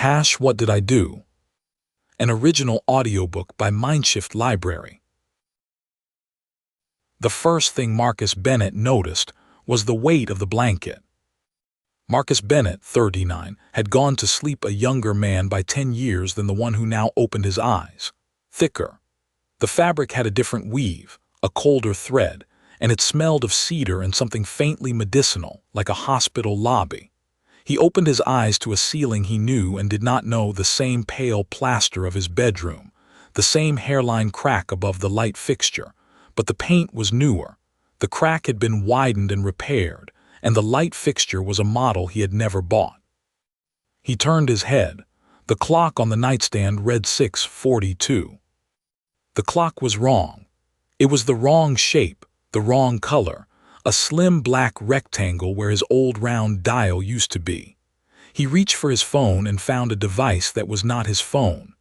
What Did I Do? An original audiobook by Mindshift Library. The first thing Marcus Bennett noticed was the weight of the blanket. Marcus Bennett, 39, had gone to sleep a younger man by 10 years than the one who now opened his eyes. Thicker. The fabric had a different weave, a colder thread, and it smelled of cedar and something faintly medicinal, like a hospital lobby. He opened his eyes to a ceiling he knew and did not know, the same pale plaster of his bedroom, the same hairline crack above the light fixture, but the paint was newer. The crack had been widened and repaired, and the light fixture was a model he had never bought. He turned his head. The clock on the nightstand read 6:42. The clock was wrong. It was the wrong shape, the wrong color, a slim black rectangle where his old round dial used to be. He reached for his phone and found a device that was not his phone.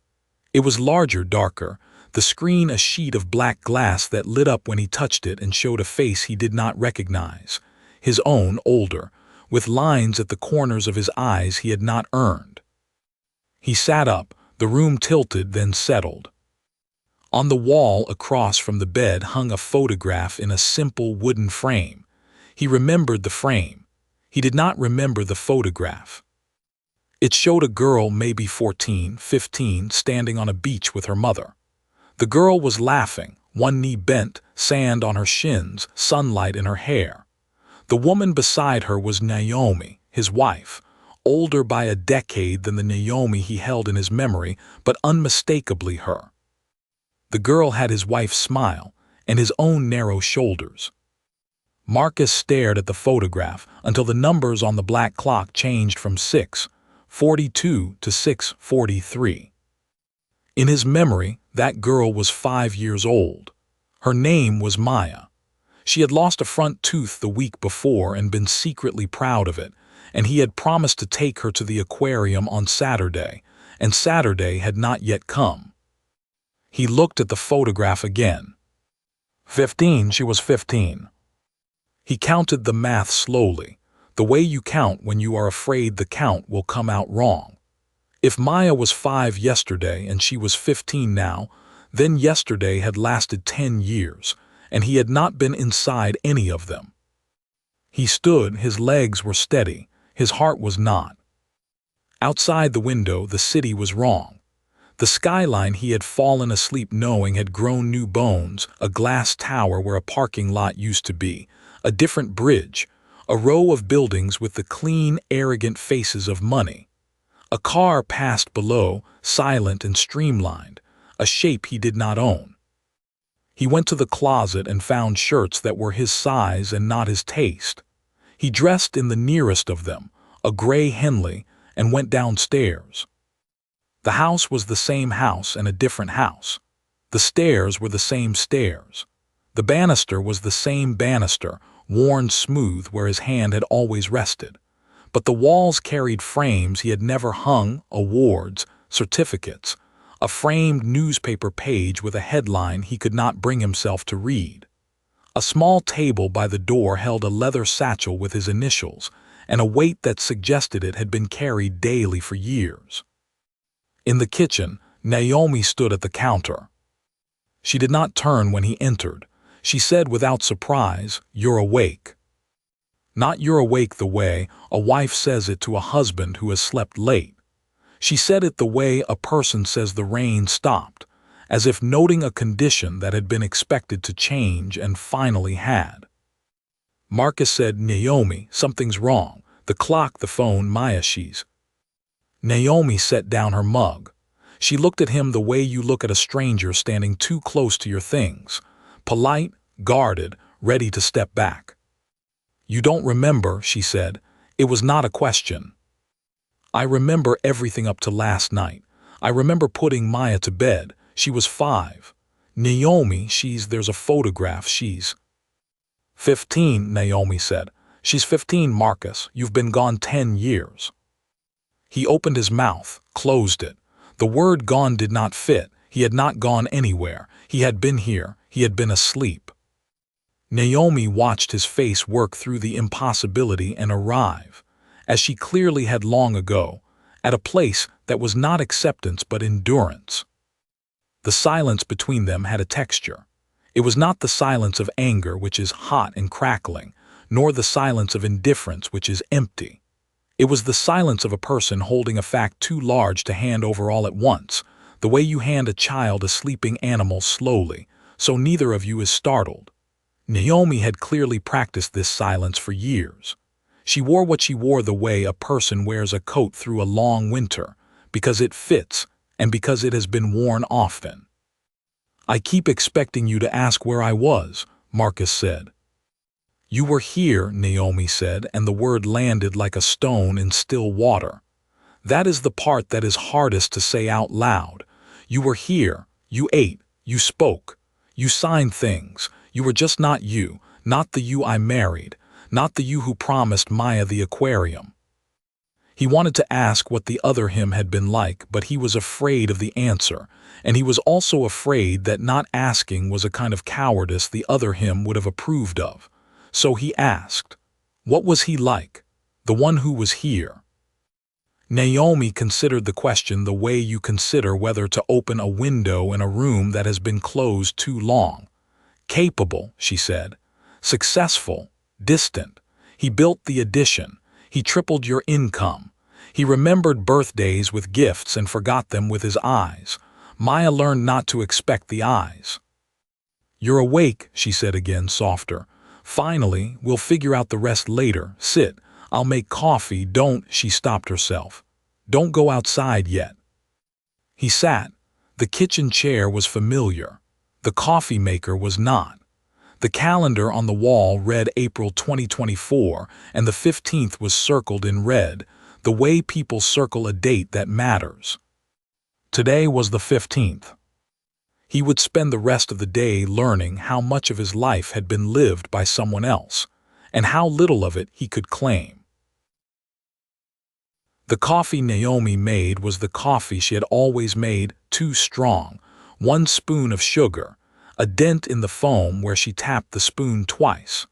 It was larger, darker, the screen a sheet of black glass that lit up when he touched it and showed a face he did not recognize. His own, older, with lines at the corners of his eyes he had not earned. He sat up, the room tilted, then settled. On the wall across from the bed hung a photograph in a simple wooden frame. He remembered the frame. He did not remember the photograph. It showed a girl, maybe 14, 15, standing on a beach with her mother. The girl was laughing, one knee bent, sand on her shins, sunlight in her hair. The woman beside her was Naomi, his wife, older by a decade than the Naomi he held in his memory, but unmistakably her. The girl had his wife's smile and his own narrow shoulders. Marcus stared at the photograph until the numbers on the black clock changed from 6:42 to 6:43. In his memory, that girl was 5 years old. Her name was Maya. She had lost a front tooth the week before and been secretly proud of it, and he had promised to take her to the aquarium on Saturday, and Saturday had not yet come. He looked at the photograph again. 15, she was 15. He counted the math slowly, the way you count when you are afraid the count will come out wrong. If Maya was 5 yesterday and she was 15 now, then yesterday had lasted 10 years, and he had not been inside any of them. He stood, his legs were steady, his heart was not. Outside the window, the city was wrong. The skyline he had fallen asleep knowing had grown new bones, a glass tower where a parking lot used to be, a different bridge, a row of buildings with the clean, arrogant faces of money. A car passed below, silent and streamlined, a shape he did not own. He went to the closet and found shirts that were his size and not his taste. He dressed in the nearest of them, a gray Henley, and went downstairs. The house was the same house and a different house. The stairs were the same stairs. The banister was the same banister, worn smooth where his hand had always rested. But the walls carried frames he had never hung, awards, certificates, a framed newspaper page with a headline he could not bring himself to read. A small table by the door held a leather satchel with his initials, and a weight that suggested it had been carried daily for years. In the kitchen, Naomi stood at the counter. She did not turn when he entered. She said without surprise, "You're awake." Not "you're awake" the way a wife says it to a husband who has slept late. She said it the way a person says the rain stopped, as if noting a condition that had been expected to change and finally had. Marcus said, "Naomi, something's wrong. The clock, the phone, Maya, she's..." Naomi set down her mug. She looked at him the way you look at a stranger standing too close to your things, polite, guarded, ready to step back. "You don't remember," she said. "It was not a question." "I remember everything up to last night. I remember putting Maya to bed. She was 5. Naomi, there's a photograph, she's..." 15, Naomi said. "She's 15, Marcus. You've been gone 10 years. He opened his mouth, closed it. The word gone did not fit. He had not gone anywhere. He had been here. He had been asleep. Naomi watched his face work through the impossibility and arrive, as she clearly had long ago, at a place that was not acceptance but endurance. The silence between them had a texture. It was not the silence of anger, which is hot and crackling, nor the silence of indifference, which is empty. It was the silence of a person holding a fact too large to hand over all at once, the way you hand a child a sleeping animal slowly, so neither of you is startled. Naomi had clearly practiced this silence for years. She wore what she wore the way a person wears a coat through a long winter, because it fits and because it has been worn often. "I keep expecting you to ask where I was," Marcus said. "You were here," Naomi said, and the word landed like a stone in still water. "That is the part that is hardest to say out loud. You were here, you ate, you spoke, you signed things. You were just not you, not the you I married, not the you who promised Maya the aquarium." He wanted to ask what the other him had been like, but he was afraid of the answer, and he was also afraid that not asking was a kind of cowardice the other him would have approved of. So he asked, "What was he like? The one who was here?" Naomi considered the question the way you consider whether to open a window in a room that has been closed too long. "Capable," she said. "Successful. Distant. He built the addition. He tripled your income. He remembered birthdays with gifts and forgot them with his eyes. Maya learned not to expect the eyes." "You're awake," she said again, softer. "Finally, we'll figure out the rest later. Sit. I'll make coffee. Don't," she stopped herself. "Don't go outside yet." He sat. The kitchen chair was familiar. The coffee maker was not. The calendar on the wall read April 2024, and the 15th was circled in red, the way people circle a date that matters. Today was the 15th. He would spend the rest of the day learning how much of his life had been lived by someone else, and how little of it he could claim. The coffee Naomi made was the coffee she had always made, too strong. 1 spoon of sugar, a dent in the foam where she tapped the spoon twice.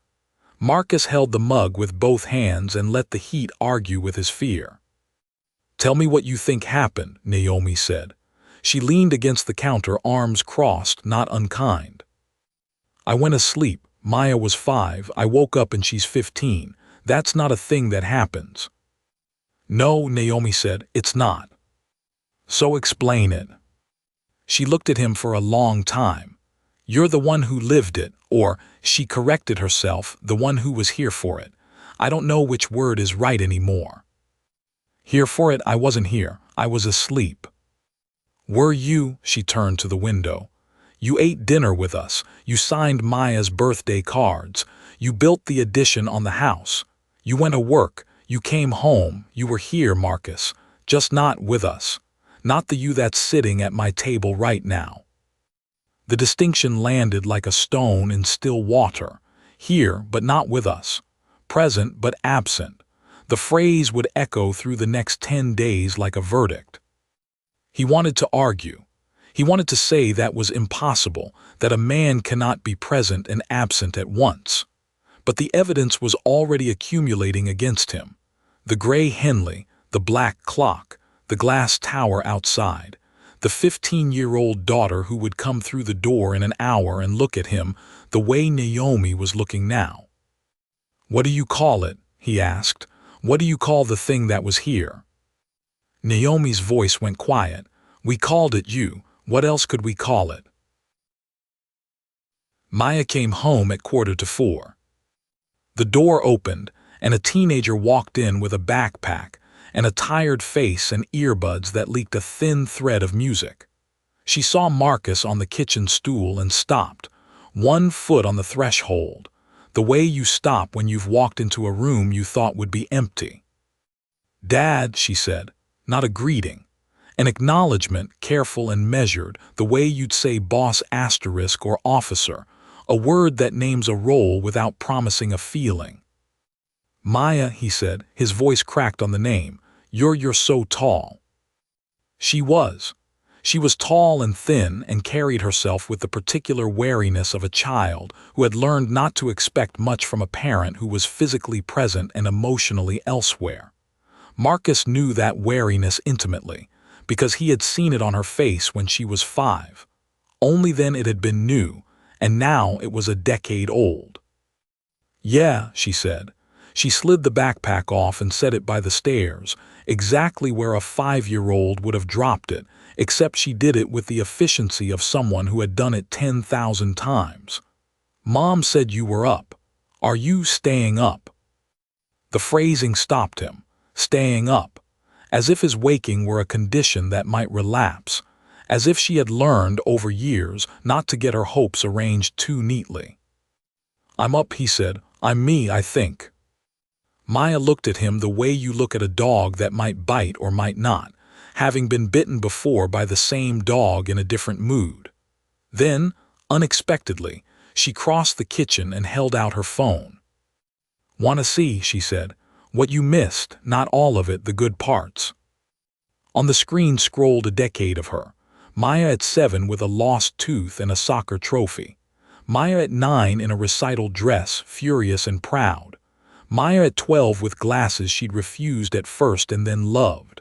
Marcus held the mug with both hands and let the heat argue with his fear. "Tell me what you think happened," Naomi said. She leaned against the counter, arms crossed, not unkind. "I went asleep. Maya was 5. I woke up and she's 15. That's not a thing that happens." "No," Naomi said, "it's not." "So explain it." She looked at him for a long time. "You're the one who lived it," or, she corrected herself, "the one who was here for it. I don't know which word is right anymore." "Here for it? I wasn't here. I was asleep." "Were you?" She turned to the window. "You ate dinner with us. You signed Maya's birthday cards. You built the addition on the house. You went to work. You came home. You were here, Marcus. Just not with us. Not the you that's sitting at my table right now." The distinction landed like a stone in still water. Here, but not with us. Present, but absent. The phrase would echo through the next 10 days like a verdict. He wanted to argue. He wanted to say that was impossible, that a man cannot be present and absent at once. But the evidence was already accumulating against him. The gray Henley, the black clock, the glass tower outside, the 15-year-old daughter who would come through the door in an hour and look at him the way Naomi was looking now. "What do you call it?" he asked. "What do you call the thing that was here?" Naomi's voice went quiet. "We called it you. What else could we call it?" Maya came home at 3:45. The door opened, and a teenager walked in with a backpack and a tired face and earbuds that leaked a thin thread of music. She saw Marcus on the kitchen stool and stopped, 1 foot on the threshold, the way you stop when you've walked into a room you thought would be empty. "Dad," she said, not a greeting. An acknowledgement, careful and measured, the way you'd say boss asterisk or officer, a word that names a role without promising a feeling. "Maya," he said, his voice cracked on the name, You're so tall." She was. She was tall and thin and carried herself with the particular wariness of a child who had learned not to expect much from a parent who was physically present and emotionally elsewhere. Marcus knew that wariness intimately, because he had seen it on her face when she was 5. Only then it had been new, and now it was a decade old. "Yeah," she said. She slid the backpack off and set it by the stairs, exactly where a 5-year-old would have dropped it, except she did it with the efficiency of someone who had done it 10,000 times. "Mom said you were up. Are you staying up?" The phrasing stopped him. Staying up. As if his waking were a condition that might relapse. As if she had learned over years not to get her hopes arranged too neatly. "I'm up," he said. "I'm me, I think." Maya looked at him the way you look at a dog that might bite or might not, having been bitten before by the same dog in a different mood. Then, unexpectedly, she crossed the kitchen and held out her phone. "Want to see," she said, "what you missed, not all of it, the good parts." On the screen scrolled a decade of her. Maya at 7 with a lost tooth and a soccer trophy. Maya at 9 in a recital dress, furious and proud. Maya at 12 with glasses she'd refused at first and then loved.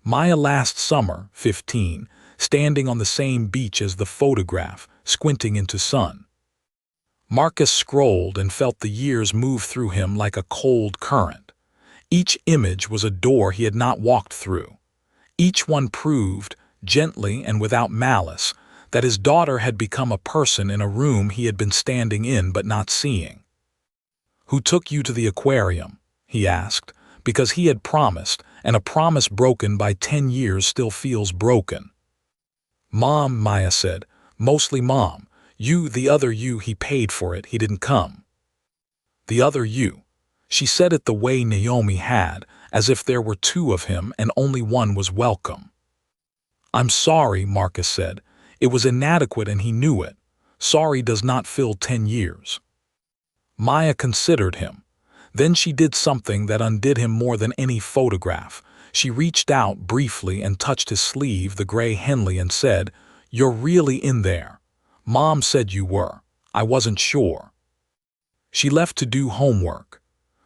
Maya last summer, 15, standing on the same beach as the photograph, squinting into sun. Marcus scrolled and felt the years move through him like a cold current. Each image was a door he had not walked through. Each one proved, gently and without malice, that his daughter had become a person in a room he had been standing in but not seeing. "Who took you to the aquarium?" he asked, because he had promised, and a promise broken by 10 years still feels broken. "Mom," Maya said, "mostly Mom. You, the other you, he paid for it, he didn't come." The other you. She said it the way Naomi had, as if there were 2 of him and only one was welcome. "I'm sorry," Marcus said. It was inadequate and he knew it. Sorry does not fill 10 years. Maya considered him. Then she did something that undid him more than any photograph. She reached out briefly and touched his sleeve, the gray Henley, and said, "You're really in there. Mom said you were. I wasn't sure." She left to do homework.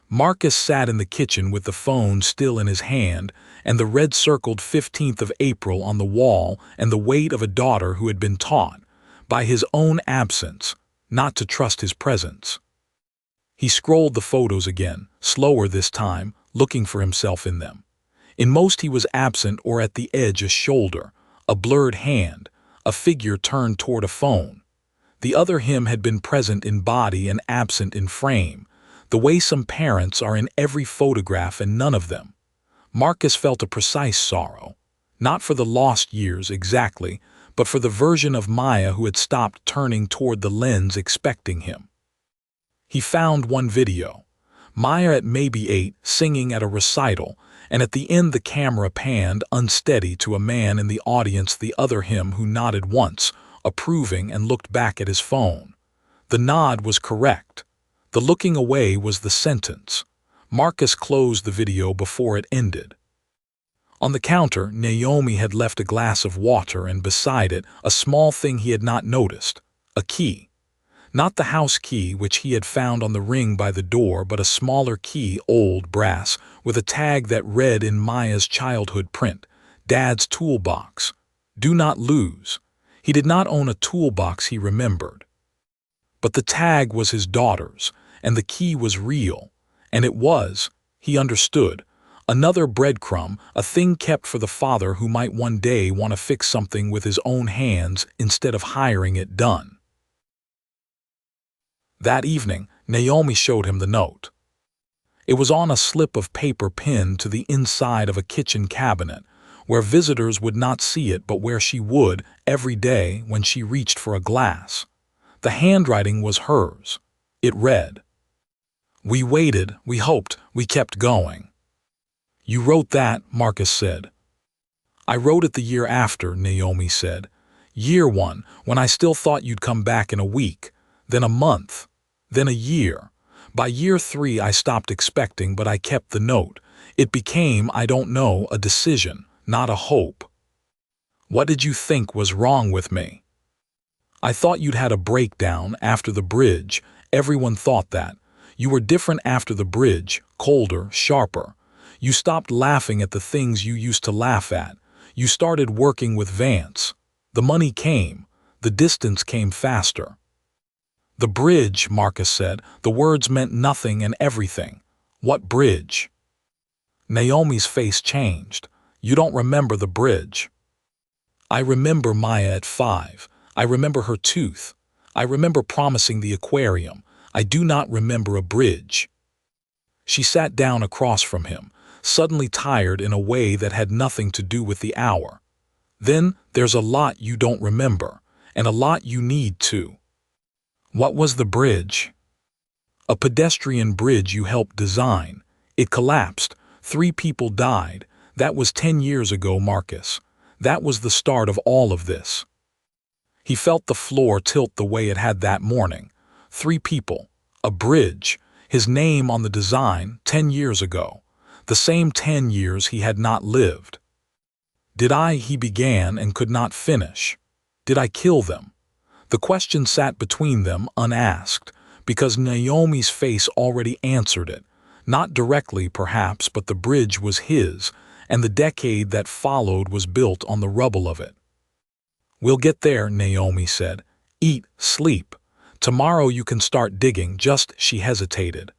Marcus sat in the kitchen with the phone still in his hand and the red-circled 15th of April on the wall and the weight of a daughter who had been taught, by his own absence, not to trust his presence. He scrolled the photos again, slower this time, looking for himself in them. In most he was absent or at the edge, a shoulder, a blurred hand, a figure turned toward a phone. The other him had been present in body and absent in frame, the way some parents are in every photograph and none of them. Marcus felt a precise sorrow, not for the lost years exactly, but for the version of Maya who had stopped turning toward the lens expecting him. He found one video. Maya at maybe 8, singing at a recital, and at the end the camera panned unsteady to a man in the audience, the other him, who nodded once, approving, and looked back at his phone. The nod was correct. The looking away was the sentence. Marcus closed the video before it ended. On the counter, Naomi had left a glass of water and beside it a small thing he had not noticed, a key. Not the house key which he had found on the ring by the door, but a smaller key, old brass, with a tag that read in Maya's childhood print, "Dad's toolbox. Do not lose." He did not own a toolbox, he remembered. But the tag was his daughter's, and the key was real, and it was, he understood, another breadcrumb, a thing kept for the father who might one day want to fix something with his own hands instead of hiring it done. That evening, Naomi showed him the note. It was on a slip of paper pinned to the inside of a kitchen cabinet, where visitors would not see it but where she would every day when she reached for a glass. The handwriting was hers. It read, "We waited, we hoped, we kept going." "You wrote that," Marcus said. "I wrote it the year after," Naomi said. "Year 1, when I still thought you'd come back in a week, then a month, then a year. By year 3 I stopped expecting, but I kept the note. It became, I don't know, a decision, not a hope. What did you think was wrong with me? I thought you'd had a breakdown after the bridge. Everyone thought that. You were different after the bridge, colder, sharper. You stopped laughing at the things you used to laugh at. You started working with Vance. The money came. The distance came faster. The bridge, Marcus said. The words meant nothing and everything. What bridge? Naomi's face changed. You don't remember the bridge. I remember Maya at 5. I remember her tooth. I remember promising the aquarium. I do not remember a bridge. She sat down across from him, suddenly tired in a way that had nothing to do with the hour. Then there's a lot you don't remember, and a lot you need to. What was the bridge? A pedestrian bridge you helped design. It collapsed. 3 people died. That was 10 years ago, Marcus. That was the start of all of this. He felt the floor tilt the way it had that morning. 3 people. A bridge. His name on the design 10 years ago. The same 10 years he had not lived. He began and could not finish. Did I kill them? The question sat between them unasked, because Naomi's face already answered it. Not directly, perhaps, but the bridge was his, and the decade that followed was built on the rubble of it. We'll get there, Naomi said. Eat, sleep. Tomorrow you can start digging, she hesitated.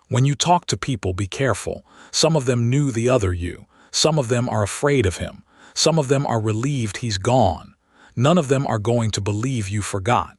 When you talk to people, be careful. Some of them knew the other you. Some of them are afraid of him. Some of them are relieved he's gone. None of them are going to believe you forgot.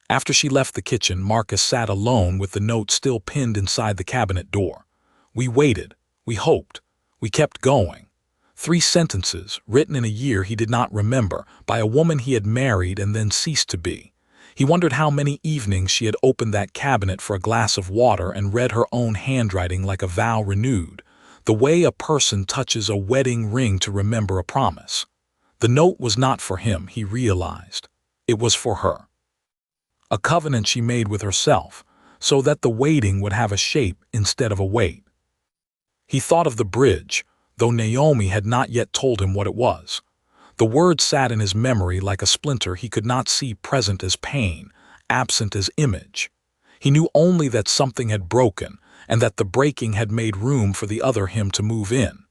After she left the kitchen, Marcus sat alone with the note still pinned inside the cabinet door. We waited. We hoped. We kept going. 3 sentences, written in a year he did not remember, by a woman he had married and then ceased to be. He wondered how many evenings she had opened that cabinet for a glass of water and read her own handwriting like a vow renewed, the way a person touches a wedding ring to remember a promise. The note was not for him, he realized. It was for her. A covenant she made with herself, so that the waiting would have a shape instead of a weight. He thought of the bridge, though Naomi had not yet told him what it was. The word sat in his memory like a splinter he could not see, present as pain, absent as image. He knew only that something had broken, and that the breaking had made room for the other him to move in.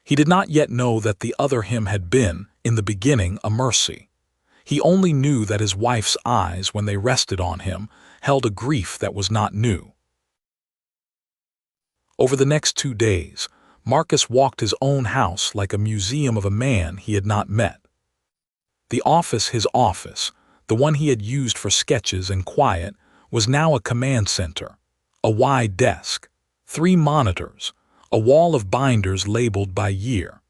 He did not yet know that the other him had been, in the beginning, a mercy. He only knew that his wife's eyes, when they rested on him, held a grief that was not new. Over the next 2 days, Marcus walked his own house like a museum of a man he had not met. The office, his office, the one he had used for sketches and quiet, was now a command center. A wide desk, 3 monitors, a wall of binders labeled by year,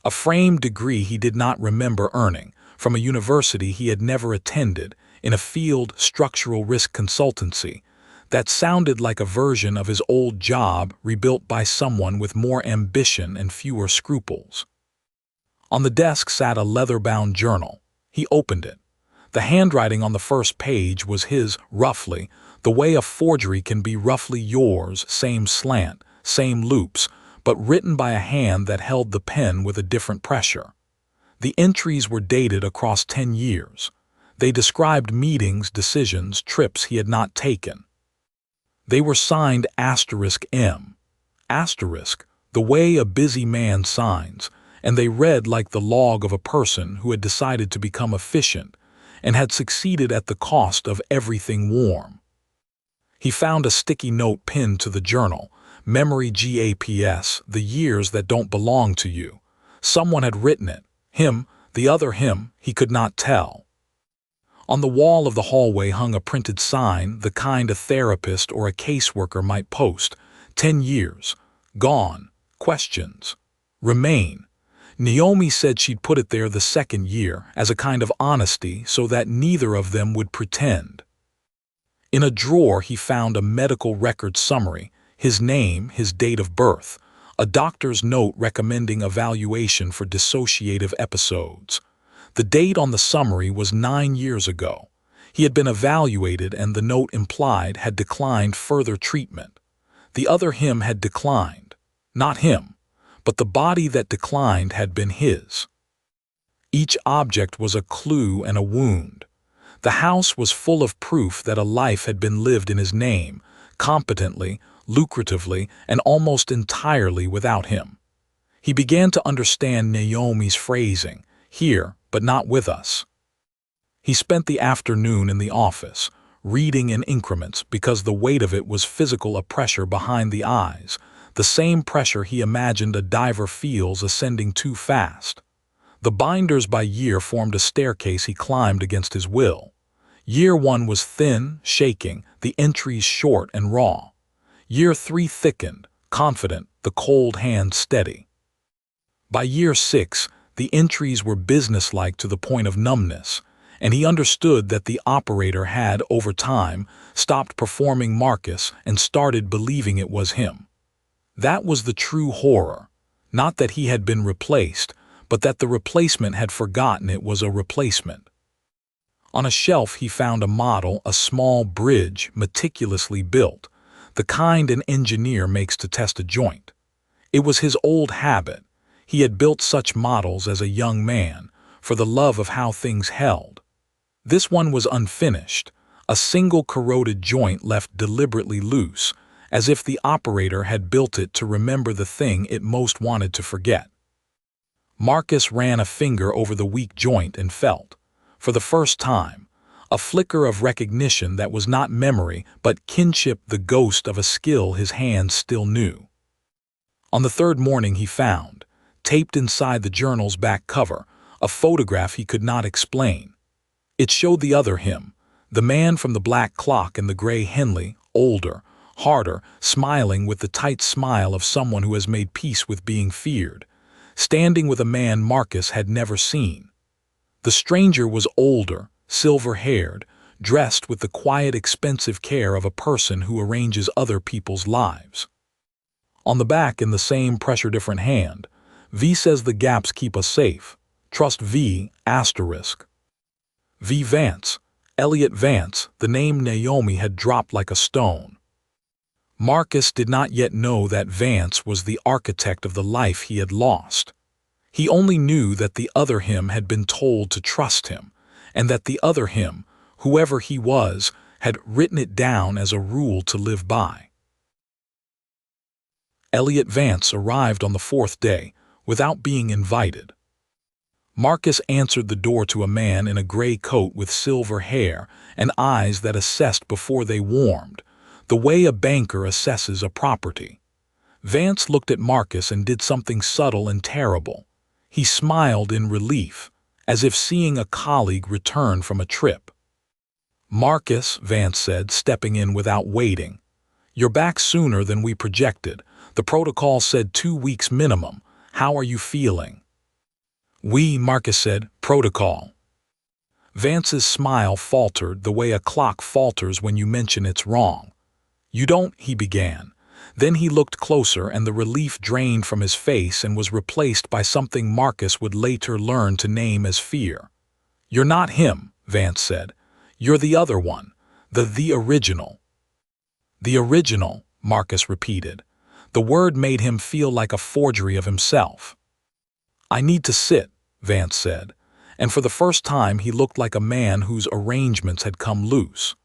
a framed degree he did not remember earning from a university he had never attended in a field, structural risk consultancy, that sounded like a version of his old job rebuilt by someone with more ambition and fewer scruples. On the desk sat a leather-bound journal. He opened it. The handwriting on the first page was his, roughly, the way a forgery can be roughly yours, same slant, same loops, but written by a hand that held the pen with a different pressure. The entries were dated across 10 years. They described meetings, decisions, trips he had not taken. They were signed *M, the way a busy man signs, and they read like the log of a person who had decided to become efficient and had succeeded at the cost of everything warm. He found a sticky note pinned to the journal, memory gaps, the years that don't belong to you. Someone had written it, him, the other him, he could not tell. On the wall of the hallway hung a printed sign, the kind a therapist or a caseworker might post. 10 years. Gone. Questions. Remain. Naomi said she'd put it there the 2nd year as a kind of honesty so that neither of them would pretend. In a drawer he found a medical record summary, his name, his date of birth, a doctor's note recommending evaluation for dissociative episodes. The date on the summary was 9 years ago. He had been evaluated and the note implied had declined further treatment. The other him had declined. Not him, but the body that declined had been his. Each object was a clue and a wound. The house was full of proof that a life had been lived in his name, competently, lucratively, and almost entirely without him. He began to understand Naomi's phrasing, here, but not with us. He spent the afternoon in the office, reading in increments because the weight of it was physical, a pressure behind the eyes, the same pressure he imagined a diver feels ascending too fast. The binders by year formed a staircase he climbed against his will. Year 1 was thin, shaking, the entries short and raw. Year 3 thickened, confident, the cold hand steady. By year 6, the entries were businesslike to the point of numbness, and he understood that the operator had, over time, stopped performing Marcus and started believing it was him. That was the true horror, not that he had been replaced, but that the replacement had forgotten it was a replacement. On a shelf he found a model, a small bridge, meticulously built, the kind an engineer makes to test a joint. It was his old habit. He had built such models as a young man, for the love of how things held. This one was unfinished, a single corroded joint left deliberately loose, as if the operator had built it to remember the thing it most wanted to forget. Marcus ran a finger over the weak joint and felt, for the first time, a flicker of recognition that was not memory but kinship, the ghost of a skill his hands still knew. On the third morning he found, taped inside the journal's back cover, a photograph he could not explain. It showed the other him, the man from the black clock and the gray Henley, older, harder, smiling with the tight smile of someone who has made peace with being feared, standing with a man Marcus had never seen. The stranger was older, silver-haired, dressed with the quiet, expensive care of a person who arranges other people's lives. On the back, in the same pressure-different hand, V says the gaps keep us safe. Trust V, asterisk. V. Vance, Elliot Vance, the name Naomi had dropped like a stone. Marcus did not yet know that Vance was the architect of the life he had lost. He only knew that the other him had been told to trust him, and that the other him, whoever he was, had written it down as a rule to live by. Elliot Vance arrived on the fourth day, without being invited. Marcus answered the door to a man in a gray coat with silver hair and eyes that assessed before they warmed, the way a banker assesses a property. Vance looked at Marcus and did something subtle and terrible. He smiled in relief, as if seeing a colleague return from a trip. "Marcus," Vance said, stepping in without waiting, "you're back sooner than we projected. The protocol said 2 weeks minimum. How are you feeling?" Marcus said, "Protocol." Vance's smile faltered the way a clock falters when you mention it's wrong. "You don't," he began. Then he looked closer and the relief drained from his face and was replaced by something Marcus would later learn to name as fear. "You're not him," Vance said. "You're the other one, the original." "The original," Marcus repeated. The word made him feel like a forgery of himself. "I need to sit," Vance said, and for the first time he looked like a man whose arrangements had come loose.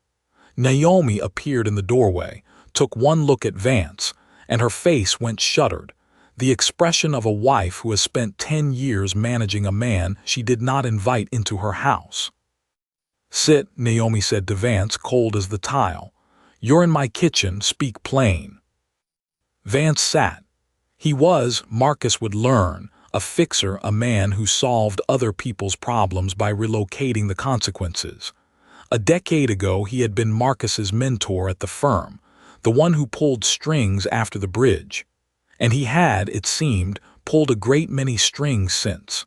Naomi appeared in the doorway, took one look at Vance, and her face went shuttered, the expression of a wife who has spent 10 years managing a man she did not invite into her house. "Sit," Naomi said to Vance, cold as the tile. "You're in my kitchen, speak plain." Vance sat. He was, Marcus would learn, a fixer, a man who solved other people's problems by relocating the consequences. A decade ago he had been Marcus's mentor at the firm, the one who pulled strings after the bridge. And he had, it seemed, pulled a great many strings since.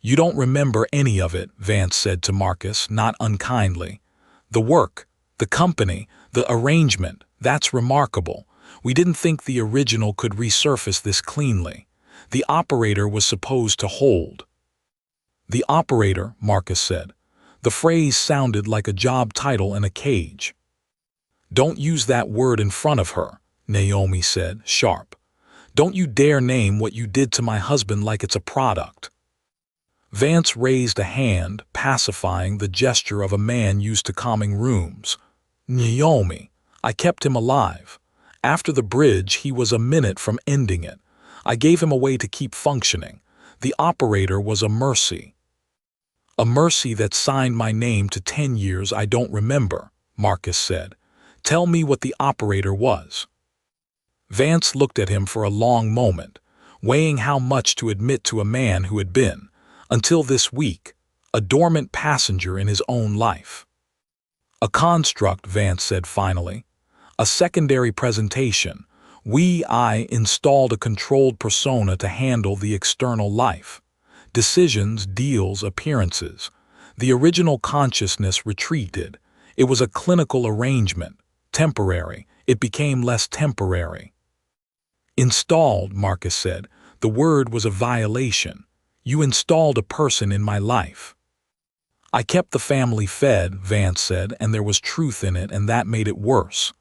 "You don't remember any of it," Vance said to Marcus, not unkindly. "The work, the company, the arrangement, that's remarkable. We didn't think the original could resurface this cleanly. The operator was supposed to hold." "The operator," Marcus said. The phrase sounded like a job title in a cage. "Don't use that word in front of her," Naomi said, sharp. "Don't you dare name what you did to my husband like it's a product." Vance raised a hand, pacifying, the gesture of a man used to calming rooms. "Naomi, I kept him alive. After the bridge, he was a minute from ending it. I gave him a way to keep functioning. The operator was a mercy. A mercy that signed my name to 10 years I don't remember, Marcus said. Tell me what the operator was. Vance looked at him for a long moment, weighing how much to admit to a man who had been, until this week, a dormant passenger in his own life. A construct, Vance said finally. A secondary presentation. I installed a controlled persona to handle the external life. Decisions, deals, appearances. The original consciousness retreated. It was a clinical arrangement. Temporary. It became less temporary. Installed, Marcus said. The word was a violation. You installed a person in my life. I kept the family fed, Vance said, and there was truth in it, and that made it worse.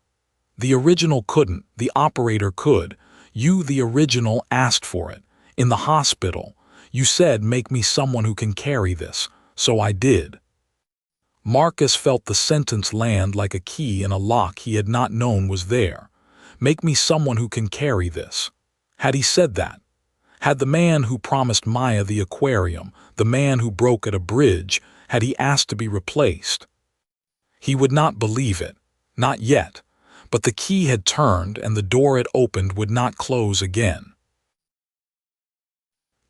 The original couldn't, the operator could. You, the original, asked for it. In the hospital. You said, make me someone who can carry this. So I did. Marcus felt the sentence land like a key in a lock he had not known was there. Make me someone who can carry this. Had he said that? Had the man who promised Maya the aquarium, the man who broke at a bridge, had he asked to be replaced? He would not believe it. Not yet. But the key had turned and the door it opened would not close again.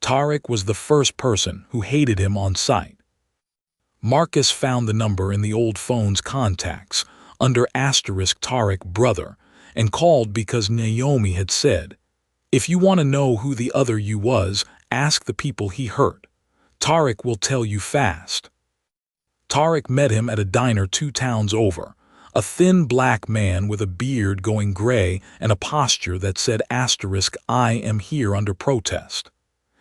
Tariq was the first person who hated him on sight. Marcus found the number in the old phone's contacts, under asterisk Tariq brother, and called because Naomi had said, if you want to know who the other you was, ask the people he hurt. Tariq will tell you fast. Tariq met him at a diner 2 towns over, a thin black man with a beard going gray and a posture that said asterisk I am here under protest.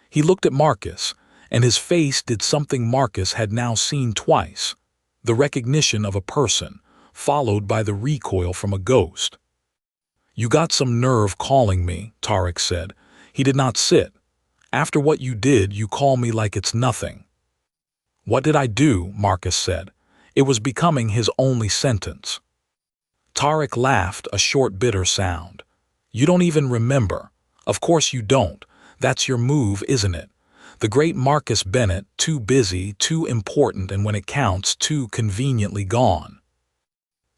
He looked at Marcus, and his face did something Marcus had now seen twice, the recognition of a person, followed by the recoil from a ghost. You got some nerve calling me, Tariq said. He did not sit. After what you did, you call me like it's nothing. What did I do? Marcus said. It was becoming his only sentence. Tariq laughed, a short bitter sound. You don't even remember. Of course you don't. That's your move, isn't it? The great Marcus Bennett, too busy, too important, and when it counts, too conveniently gone.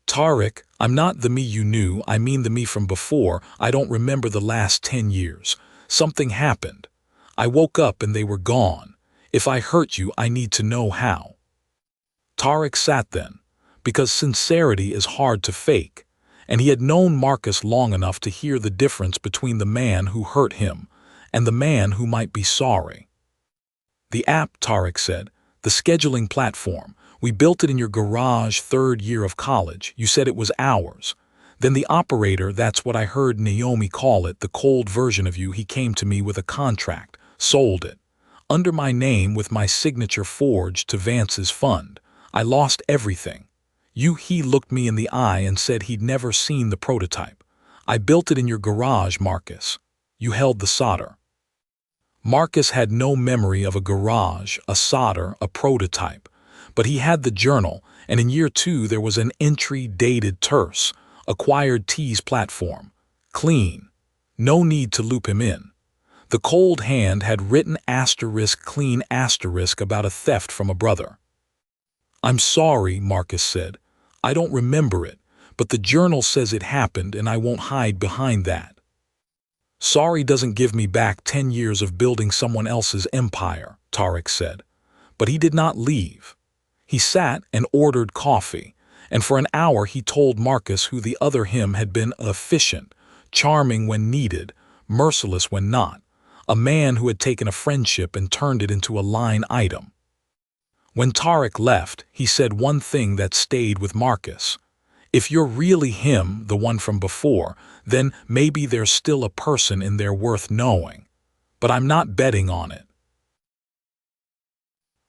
Tariq, I'm not the me you knew, I mean the me from before. I don't remember the last 10 years. Something happened. I woke up and they were gone. If I hurt you, I need to know how. Tariq sat then, because sincerity is hard to fake, and he had known Marcus long enough to hear the difference between the man who hurt him and the man who might be sorry. The app, Tariq said, the scheduling platform. We built it in your garage 3rd year of college. You said it was ours. Then the operator, that's what I heard Naomi call it, the cold version of you, he came to me with a contract, sold it. Under my name with my signature forged to Vance's fund. I lost everything. He looked me in the eye and said he'd never seen the prototype. I built it in your garage, Marcus. You held the solder. Marcus had no memory of a garage, a solder, a prototype. But he had the journal, and in year 2 there was an entry dated terse, acquired T's platform. Clean. No need to loop him in. The cold hand had written asterisk clean asterisk about a theft from a brother. I'm sorry, Marcus said. I don't remember it, but the journal says it happened and I won't hide behind that. Sorry doesn't give me back 10 years of building someone else's empire, Tariq said. But he did not leave. He sat and ordered coffee, and for an hour he told Marcus who the other him had been: efficient, charming when needed, merciless when not, a man who had taken a friendship and turned it into a line item. When Tariq left, he said one thing that stayed with Marcus. If you're really him, the one from before, then maybe there's still a person in there worth knowing. But I'm not betting on it.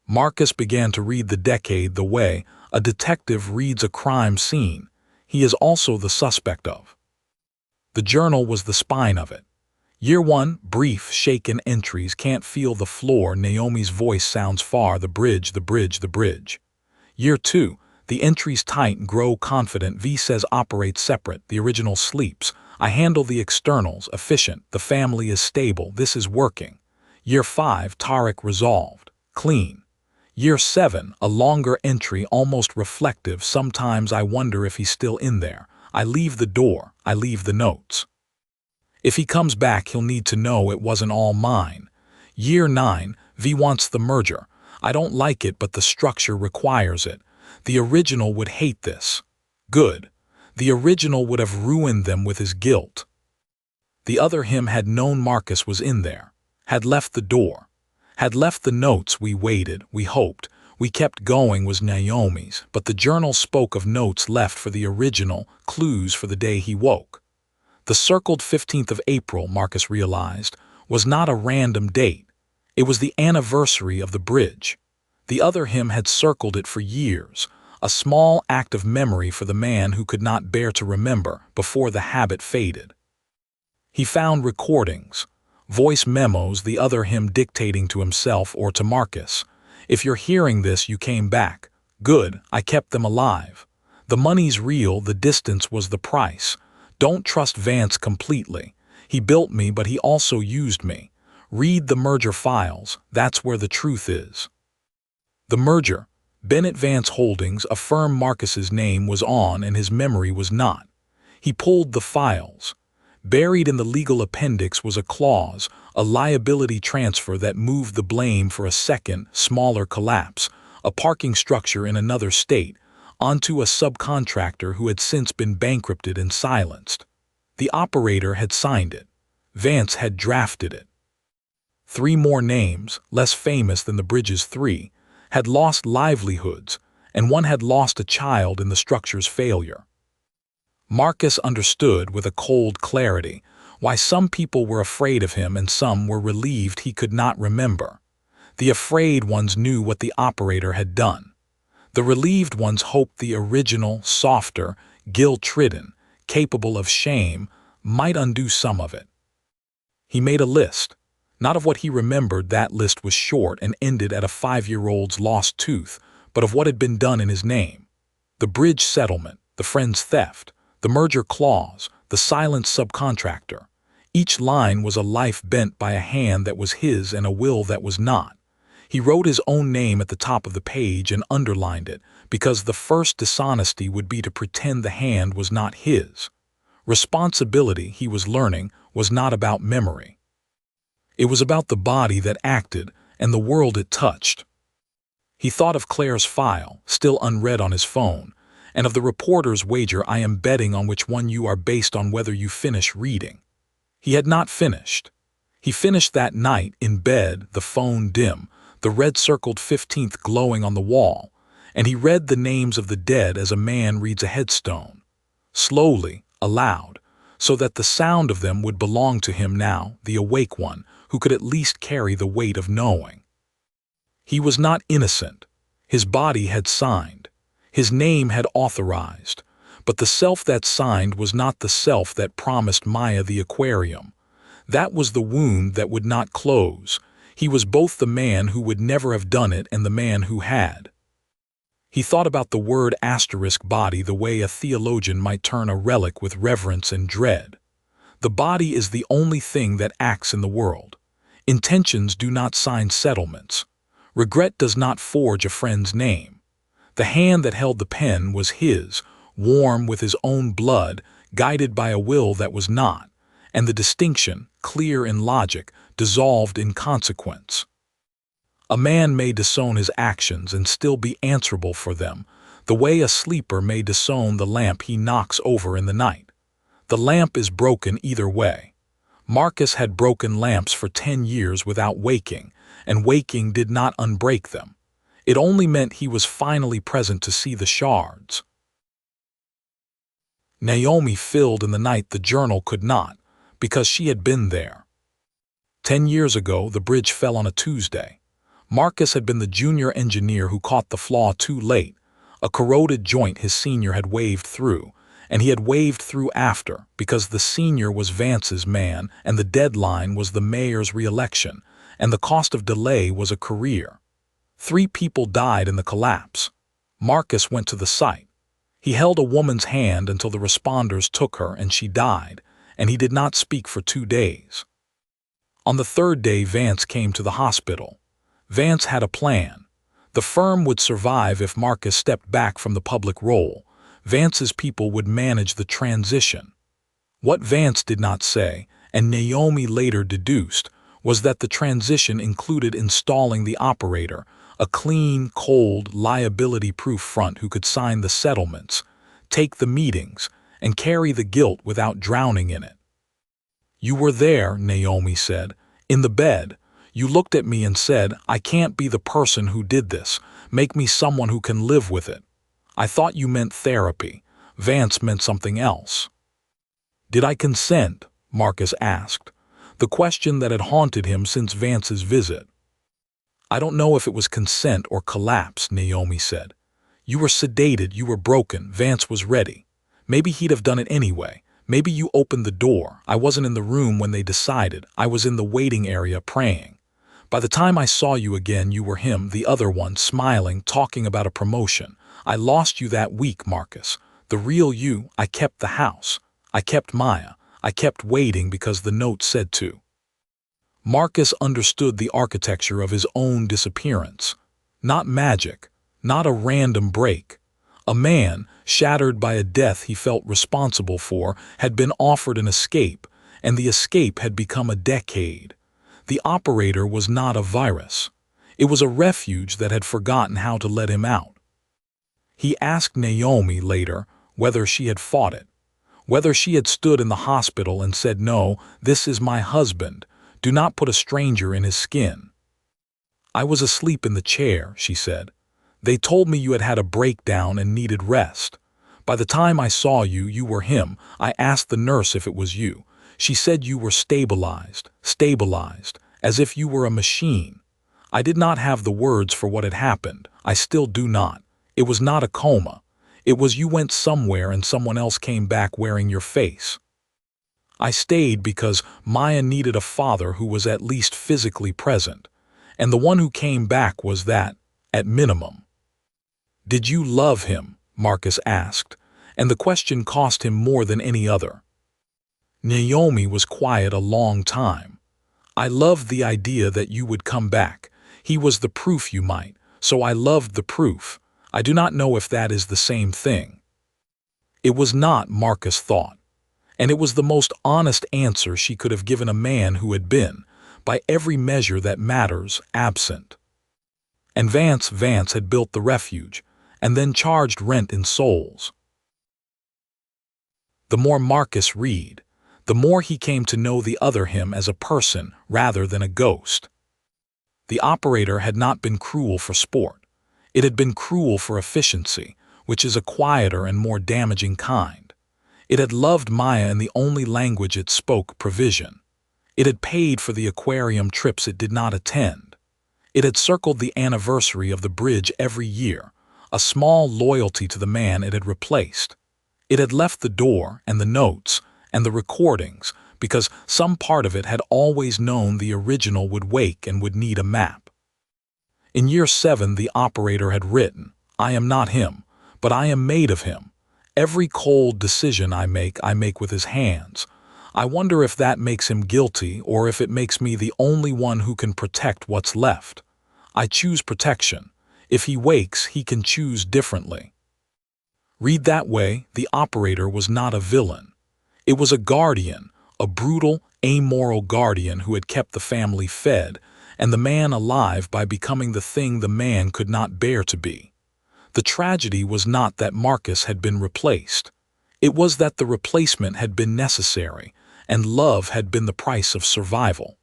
Marcus began to read the decade the way a detective reads a crime scene he is also the suspect of. The journal was the spine of it. Year 1, brief, shaken entries, can't feel the floor, Naomi's voice sounds far, the bridge, the bridge, the bridge. Year 2, the entries tight, grow confident, V says operate separate, the original sleeps, I handle the externals, efficient, the family is stable, this is working. Year 5, Tariq resolved, clean. Year 7, a longer entry, almost reflective, sometimes I wonder if he's still in there. I leave the door, I leave the notes. If he comes back, he'll need to know it wasn't all mine. Year 9, V wants the merger. I don't like it, but the structure requires it. The original would hate this. Good. The original would have ruined them with his guilt. The other him had known Marcus was in there, had left the door, had left the notes. We waited, we hoped, we kept going was Naomi's, but the journal spoke of notes left for the original, clues for the day he woke. The circled 15th of April, Marcus realized, was not a random date. It was the anniversary of the bridge. The other him had circled it for years, a small act of memory for the man who could not bear to remember before the habit faded. He found recordings, voice memos, the other him dictating to himself or to Marcus. If you're hearing this, you came back. Good, I kept them alive. The money's real, the distance was the price. Don't trust Vance completely. He built me, but he also used me. Read the merger files, that's where the truth is. The merger, Bennett Vance Holdings, a firm Marcus's name was on and his memory was not. He pulled the files. Buried in the legal appendix was a clause, a liability transfer that moved the blame for a second, smaller collapse, a parking structure in another state, onto a subcontractor who had since been bankrupted and silenced. The operator had signed it. Vance had drafted it. 3 more names, less famous than the Bridges 3, had lost livelihoods, and one had lost a child in the structure's failure. Marcus understood with a cold clarity why some people were afraid of him and some were relieved he could not remember. The afraid ones knew what the operator had done. The relieved ones hoped the original, softer, guilt-ridden, capable of shame, might undo some of it. He made a list. Not of what he remembered, that list was short and ended at a 5-year-old's lost tooth, but of what had been done in his name. The bridge settlement, the friend's theft, the merger clause, the silent subcontractor. Each line was a life bent by a hand that was his and a will that was not. He wrote his own name at the top of the page and underlined it, because the first dishonesty would be to pretend the hand was not his. Responsibility, he was learning, was not about memory. It was about the body that acted and the world it touched. He thought of Claire's file, still unread on his phone, and of the reporter's wager. I am betting on which one you are based on whether you finish reading. He had not finished. He finished that night in bed, the phone dim, the red-circled 15th glowing on the wall, and he read the names of the dead as a man reads a headstone. Slowly, aloud, so that the sound of them would belong to him now, the awake one, who could at least carry the weight of knowing. He was not innocent. His body had signed. His name had authorized. But the self that signed was not the self that promised Maya the aquarium. That was the wound that would not close. He was both the man who would never have done it and the man who had. He thought about the word asterisk body the way a theologian might turn a relic with reverence and dread. The body is the only thing that acts in the world. Intentions do not sign settlements. Regret does not forge a friend's name. The hand that held the pen was his, warm with his own blood, guided by a will that was not, and the distinction, clear in logic, dissolved in consequence. A man may disown his actions and still be answerable for them, the way a sleeper may disown the lamp he knocks over in the night. The lamp is broken either way. Marcus had broken lamps for 10 years without waking, and waking did not unbreak them. It only meant he was finally present to see the shards. Naomi filled in the night the journal could not, because she had been there. 10 years ago, the bridge fell on a Tuesday. Marcus had been the junior engineer who caught the flaw too late, a corroded joint his senior had waved through, and he had waved through after, because the senior was Vance's man, and the deadline was the mayor's re-election, and the cost of delay was a career. 3 people died in the collapse. Marcus went to the site. He held a woman's hand until the responders took her and she died, and he did not speak for 2 days. On the 3rd day, Vance came to the hospital. Vance had a plan. The firm would survive if Marcus stepped back from the public role. Vance's people would manage the transition. What Vance did not say, and Naomi later deduced, was that the transition included installing the operator, a clean, cold, liability-proof front who could sign the settlements, take the meetings, and carry the guilt without drowning in it. "You were there," Naomi said, "in the bed. You looked at me and said, I can't be the person who did this. Make me someone who can live with it. I thought you meant therapy. Vance meant something else." "Did I consent?" Marcus asked, the question that had haunted him since Vance's visit. "I don't know if it was consent or collapse," Naomi said. "You were sedated, you were broken, Vance was ready. Maybe he'd have done it anyway. Maybe you opened the door. I wasn't in the room when they decided. I was in the waiting area praying. By the time I saw you again, you were him, the other one, smiling, talking about a promotion. I lost you that week, Marcus. The real you. I kept the house. I kept Maya. I kept waiting because the note said to." Marcus understood the architecture of his own disappearance. Not magic, not a random break. A man, shattered by a death he felt responsible for, had been offered an escape, and the escape had become a decade. The operator was not a virus. It was a refuge that had forgotten how to let him out. He asked Naomi later whether she had fought it, whether she had stood in the hospital and said, "No, this is my husband. Do not put a stranger in his skin." "I was asleep in the chair," she said. "They told me you had had a breakdown and needed rest. By the time I saw you, you were him. I asked the nurse if it was you. She said you were stabilized, as if you were a machine. I did not have the words for what had happened. I still do not. It was not a coma. It was you went somewhere and someone else came back wearing your face. I stayed because Maya needed a father who was at least physically present, and the one who came back was that, at minimum." "Did you love him?" Marcus asked, and the question cost him more than any other. Naomi was quiet a long time. "I loved the idea that you would come back. He was the proof you might, so I loved the proof. I do not know if that is the same thing." It was not, Marcus thought, and it was the most honest answer she could have given a man who had been, by every measure that matters, absent. And Vance had built the refuge, and then charged rent in souls. The more Marcus read, the more he came to know the other him as a person rather than a ghost. The operator had not been cruel for sport. It had been cruel for efficiency, which is a quieter and more damaging kind. It had loved Maya in the only language it spoke, provision. It had paid for the aquarium trips it did not attend. It had circled the anniversary of the bridge every year, a small loyalty to the man it had replaced. It had left the door and the notes and the recordings because some part of it had always known the original would wake and would need a map. In year 7, the operator had written, "I am not him, but I am made of him. Every cold decision I make with his hands. I wonder if that makes him guilty or if it makes me the only one who can protect what's left. I choose protection. If he wakes, he can choose differently." Read that way, the operator was not a villain. It was a guardian, a brutal, amoral guardian who had kept the family fed and the man alive by becoming the thing the man could not bear to be. The tragedy was not that Marcus had been replaced. It was that the replacement had been necessary, and love had been the price of survival.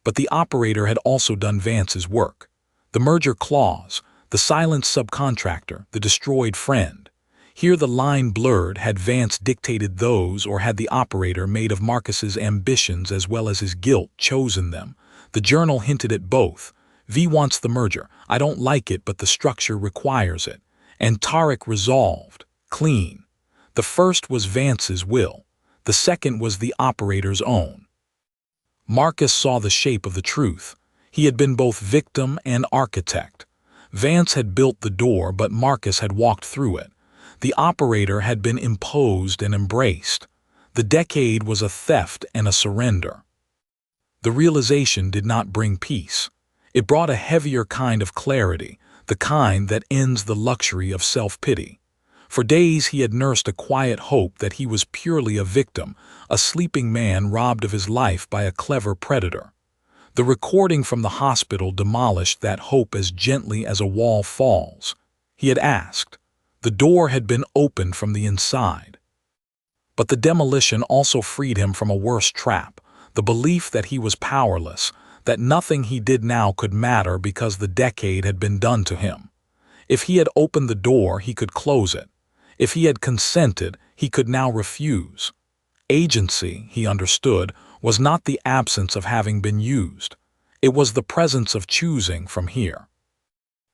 But the operator had also done Vance's work. The merger clause, the silent subcontractor, the destroyed friend. Here the line blurred. Had Vance dictated those, or had the operator, made of Marcus's ambitions as well as his guilt, chosen them? The journal hinted at both. V wants the merger. I don't like it, but the structure requires it. And Tarek resolved. Clean. The first was Vance's will. The second was the operator's own. Marcus saw the shape of the truth. He had been both victim and architect. Vance had built the door, but Marcus had walked through it. The operator had been imposed and embraced. The decade was a theft and a surrender. The realization did not bring peace. It brought a heavier kind of clarity, the kind that ends the luxury of self-pity. For days he had nursed a quiet hope that he was purely a victim, a sleeping man robbed of his life by a clever predator. The recording from the hospital demolished that hope as gently as a wall falls. He had asked. The door had been opened from the inside. But the demolition also freed him from a worse trap, the belief that he was powerless, that nothing he did now could matter because the decade had been done to him. If he had opened the door, he could close it. If he had consented, he could now refuse. Agency, he understood, was not the absence of having been used. It was the presence of choosing from here.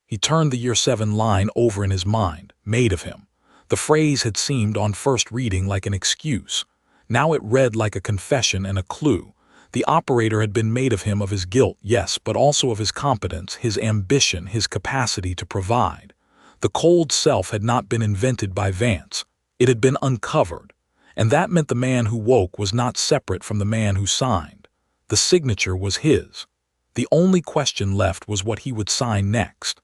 He turned the Year 7 line over in his mind, made of him. The phrase had seemed on first reading like an excuse. Now it read like a confession and a clue. The operator had been made of him, of his guilt, yes, but also of his competence, his ambition, his capacity to provide. The cold self had not been invented by Vance. It had been uncovered. And that meant the man who woke was not separate from the man who signed. The signature was his. The only question left was what he would sign next.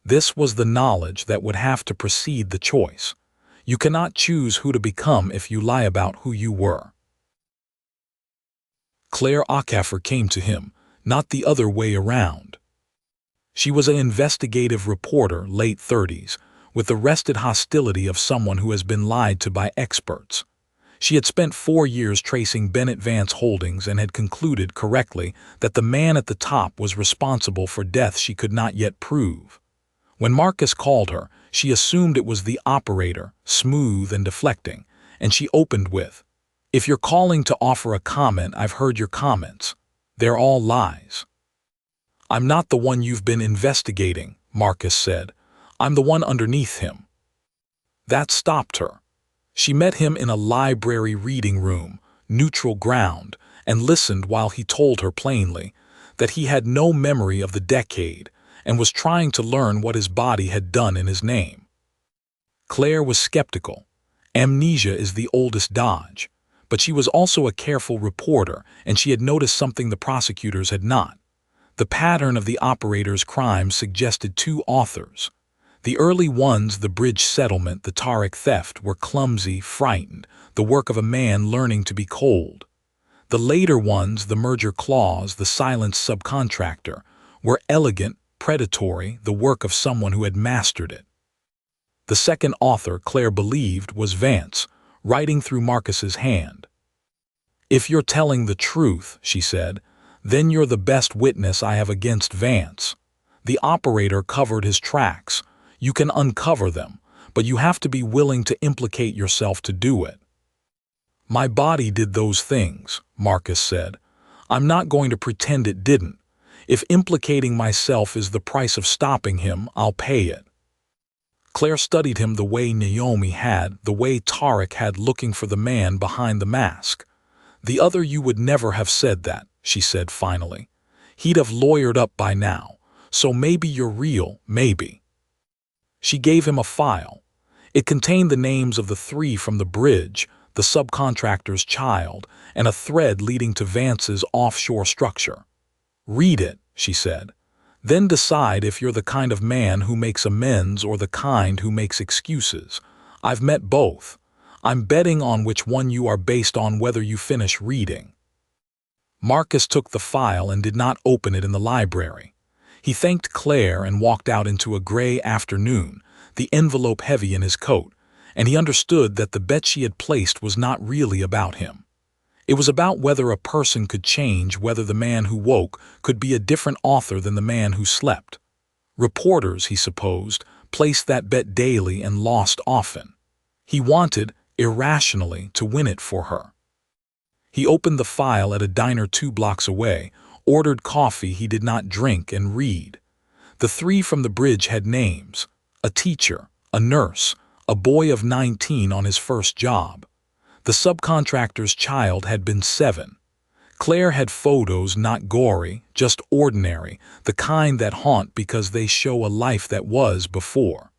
This was the knowledge that would have to precede the choice. You cannot choose who to become if you lie about who you were. Claire Ackeffer came to him, not the other way around. She was an investigative reporter, late 30s, with the rested hostility of someone who has been lied to by experts. She had spent 4 years tracing Bennett Vance holdings and had concluded correctly that the man at the top was responsible for deaths she could not yet prove. When Marcus called her, she assumed it was the operator, smooth and deflecting, and she opened with, "If you're calling to offer a comment, I've heard your comments. They're all lies." "I'm not the one you've been investigating," Marcus said. "I'm the one underneath him." That stopped her. She met him in a library reading room, neutral ground, and listened while he told her plainly that he had no memory of the decade and was trying to learn what his body had done in his name. Claire was skeptical. Amnesia is the oldest dodge. But she was also a careful reporter, and she had noticed something the prosecutors had not. The pattern of the operator's crimes suggested 2 authors. The early ones, the bridge settlement, the Tarek theft, were clumsy, frightened, the work of a man learning to be cold. The later ones, the merger clause, the silenced subcontractor, were elegant, predatory, the work of someone who had mastered it. The second author, Claire believed, was Vance, writing through Marcus's hand. "If you're telling the truth," she said, "then you're the best witness I have against Vance. The operator covered his tracks. You can uncover them, but you have to be willing to implicate yourself to do it." "My body did those things," Marcus said. "I'm not going to pretend it didn't. If implicating myself is the price of stopping him, I'll pay it." Claire studied him the way Naomi had, the way Tarek had, looking for the man behind the mask. "The other you would never have said that," she said finally. "He'd have lawyered up by now. So maybe you're real, maybe." She gave him a file. It contained the names of the 3 from the bridge, the subcontractor's child, and a thread leading to Vance's offshore structure. "Read it," she said. "Then decide if you're the kind of man who makes amends or the kind who makes excuses. I've met both. I'm betting on which one you are based on whether you finish reading." Marcus took the file and did not open it in the library. He thanked Claire and walked out into a gray afternoon, the envelope heavy in his coat, and he understood that the bet she had placed was not really about him. It was about whether a person could change, whether the man who woke could be a different author than the man who slept. Reporters, he supposed, placed that bet daily and lost often. He wanted, irrationally, to win it for her. He opened the file at a diner 2 blocks away, ordered coffee he did not drink, and read. The 3 from the bridge had names: a teacher, a nurse, a boy of 19 on his first job. The subcontractor's child had been 7. Claire had photos not gory, just ordinary, the kind that haunt because they show a life that was before.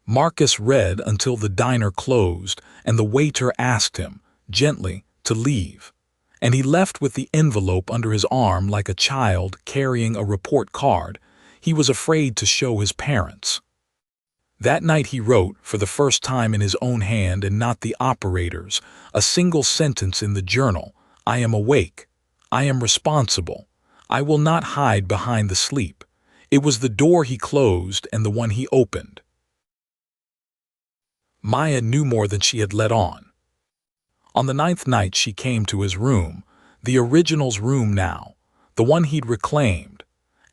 Marcus read until the diner closed and the waiter asked him, gently, to leave. And he left with the envelope under his arm like a child carrying a report card he was afraid to show his parents. That night he wrote, for the first time in his own hand and not the operator's, a single sentence in the journal: "I am awake. I am responsible. I will not hide behind the sleep." It was the door he closed and the one he opened. Maya knew more than she had let on. On the 9th night she came to his room, the original's room now, the one he'd reclaimed,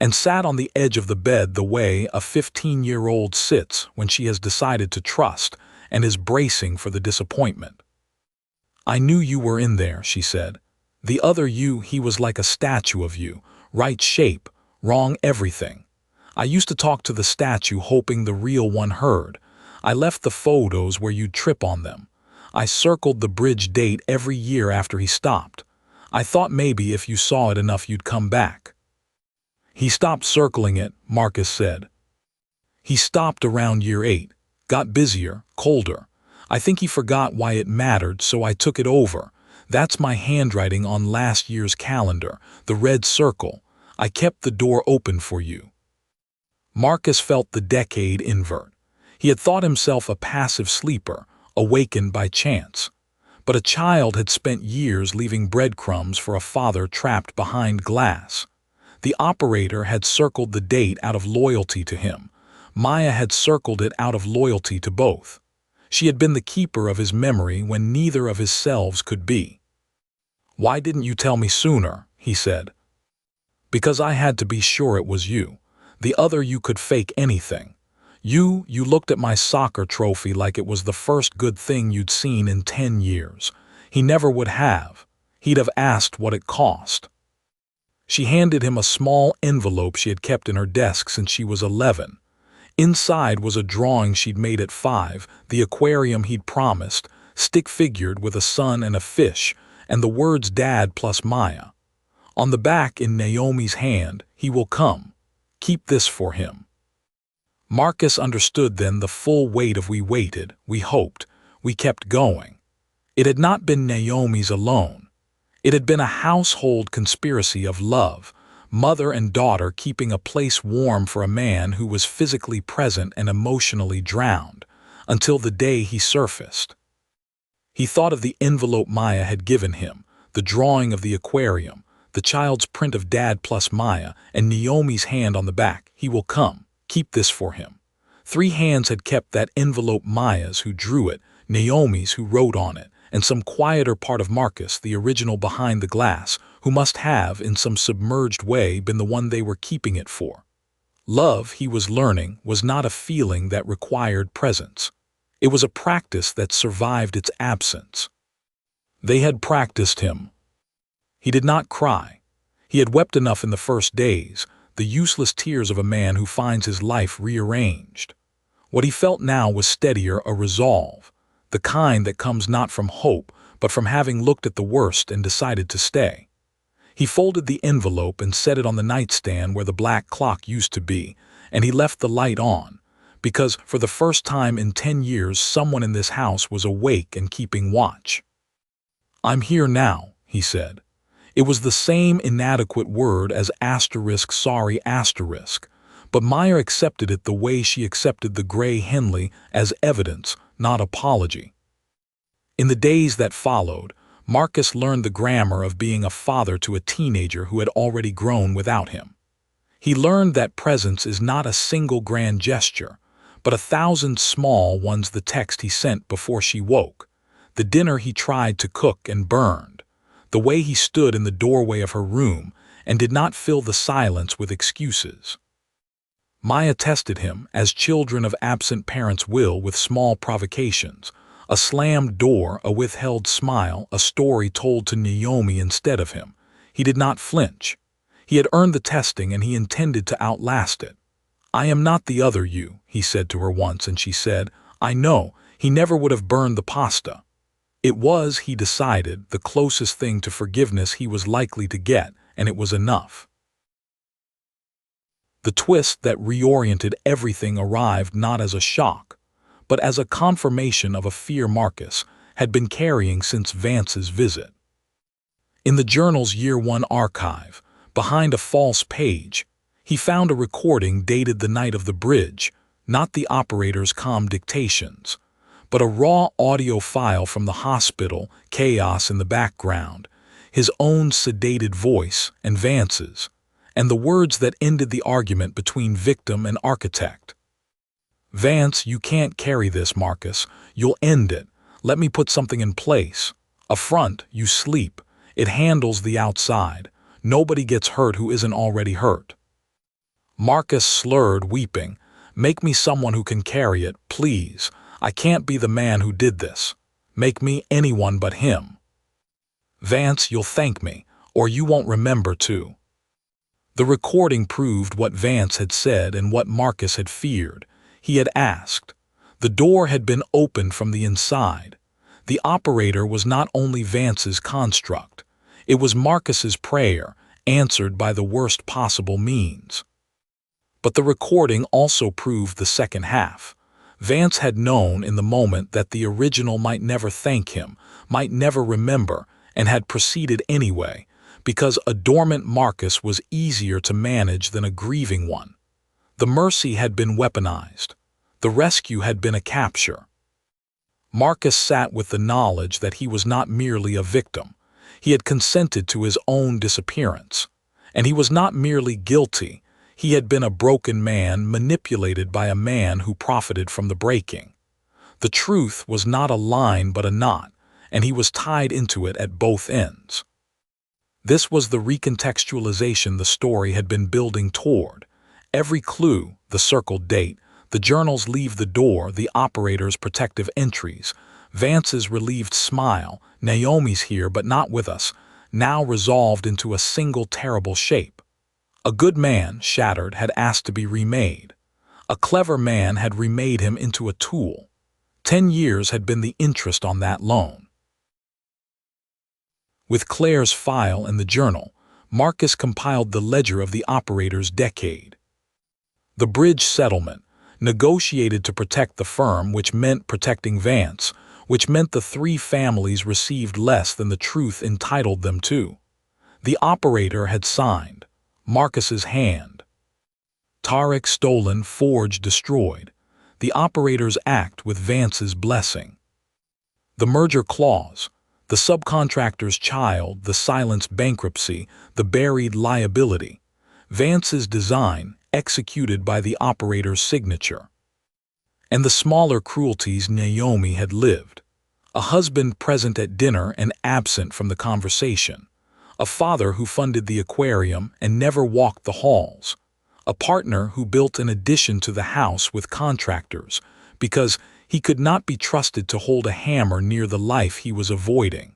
and sat on the edge of the bed the way a 15-year-old sits when she has decided to trust and is bracing for the disappointment. "I knew you were in there," she said. "The other you, he was like a statue of you, right shape, wrong everything. I used to talk to the statue hoping the real one heard. I left the photos where you'd trip on them. I circled the bridge date every year after he stopped. I thought maybe if you saw it enough you'd come back." "He stopped circling it," Marcus said. "He stopped around year 8, got busier, colder. I think he forgot why it mattered, so I took it over. That's my handwriting on last year's calendar, the red circle. I kept the door open for you." Marcus felt the decade invert. He had thought himself a passive sleeper, awakened by chance. But a child had spent years leaving breadcrumbs for a father trapped behind glass. The operator had circled the date out of loyalty to him. Maya had circled it out of loyalty to both. She had been the keeper of his memory when neither of his selves could be. "Why didn't you tell me sooner?" he said. "Because I had to be sure it was you. The other you could fake anything. You looked at my soccer trophy like it was the first good thing you'd seen in 10 years. He never would have. He'd have asked what it cost." She handed him a small envelope she had kept in her desk since she was 11. Inside was a drawing she'd made at 5, the aquarium he'd promised, stick-figured with a sun and a fish, and the words Dad plus Maya. On the back in Naomi's hand, "He will come. Keep this for him." Marcus understood then the full weight of "we waited, we hoped, we kept going." It had not been Naomi's alone. It had been a household conspiracy of love, mother and daughter keeping a place warm for a man who was physically present and emotionally drowned, until the day he surfaced. He thought of the envelope Maya had given him, the drawing of the aquarium, the child's print of Dad plus Maya, and Naomi's hand on the back. "He will come. Keep this for him." 3 hands had kept that envelope: Maya's, who drew it, Naomi's, who wrote on it, and some quieter part of Marcus, the original behind the glass, who must have, in some submerged way, been the one they were keeping it for. Love, he was learning, was not a feeling that required presence. It was a practice that survived its absence. They had practiced him. He did not cry. He had wept enough in the first days, the useless tears of a man who finds his life rearranged. What he felt now was steadier, a resolve, the kind that comes not from hope, but from having looked at the worst and decided to stay. He folded the envelope and set it on the nightstand where the black clock used to be, and he left the light on, because for the first time in 10 years someone in this house was awake and keeping watch. "I'm here now," he said. It was the same inadequate word as *sorry*, but Maya accepted it the way she accepted the gray Henley, as evidence, not apology. In the days that followed, Marcus learned the grammar of being a father to a teenager who had already grown without him. He learned that presence is not a single grand gesture, but 1,000 small ones: the text he sent before she woke, the dinner he tried to cook and burned, the way he stood in the doorway of her room and did not fill the silence with excuses. Maya tested him, as children of absent parents will, with small provocations: a slammed door, a withheld smile, a story told to Naomi instead of him. He did not flinch. He had earned the testing and he intended to outlast it. "I am not the other you," he said to her once, and she said, "I know." He never would have burned the pasta. It was, he decided, the closest thing to forgiveness he was likely to get, and it was enough. The twist that reoriented everything arrived not as a shock, but as a confirmation of a fear Marcus had been carrying since Vance's visit. In the journal's Year 1 archive, behind a false page, he found a recording dated the night of the bridge, not the operator's calm dictations, but a raw audio file from the hospital, chaos in the background, his own sedated voice and Vance's, and the words that ended the argument between victim and architect. "Vance, you can't carry this, Marcus. You'll end it. Let me put something in place. A front, you sleep. It handles the outside. Nobody gets hurt who isn't already hurt." Marcus slurred, weeping. "Make me someone who can carry it, please. I can't be the man who did this. Make me anyone but him." "Vance, you'll thank me, or you won't remember to." The recording proved what Vance had said and what Marcus had feared. He had asked. The door had been opened from the inside. The operator was not only Vance's construct. It was Marcus's prayer, answered by the worst possible means. But the recording also proved the second half. Vance had known in the moment that the original might never thank him, might never remember, and had proceeded anyway, because a dormant Marcus was easier to manage than a grieving one. The mercy had been weaponized. The rescue had been a capture. Marcus sat with the knowledge that he was not merely a victim. He had consented to his own disappearance. And he was not merely guilty. He had been a broken man manipulated by a man who profited from the breaking. The truth was not a line but a knot, and he was tied into it at both ends. This was the recontextualization the story had been building toward. Every clue, the circled date, the journal's leave the door, the operator's protective entries, Vance's relieved smile, Naomi's here but not with us, now resolved into a single terrible shape. A good man, shattered, had asked to be remade. A clever man had remade him into a tool. 10 years had been the interest on that loan. With Claire's file and the journal, Marcus compiled the ledger of the operator's decade. The bridge settlement, negotiated to protect the firm, which meant protecting Vance, which meant the 3 families received less than the truth entitled them to. The operator had signed. Marcus's hand. Tarek stolen, forged, destroyed. The operator's act with Vance's blessing. The merger clause. The subcontractor's child, the silenced bankruptcy, the buried liability. Vance's design, executed by the operator's signature. And the smaller cruelties Naomi had lived. A husband present at dinner and absent from the conversation. A father who funded the aquarium and never walked the halls. A partner who built an addition to the house with contractors because he could not be trusted to hold a hammer near the life he was avoiding.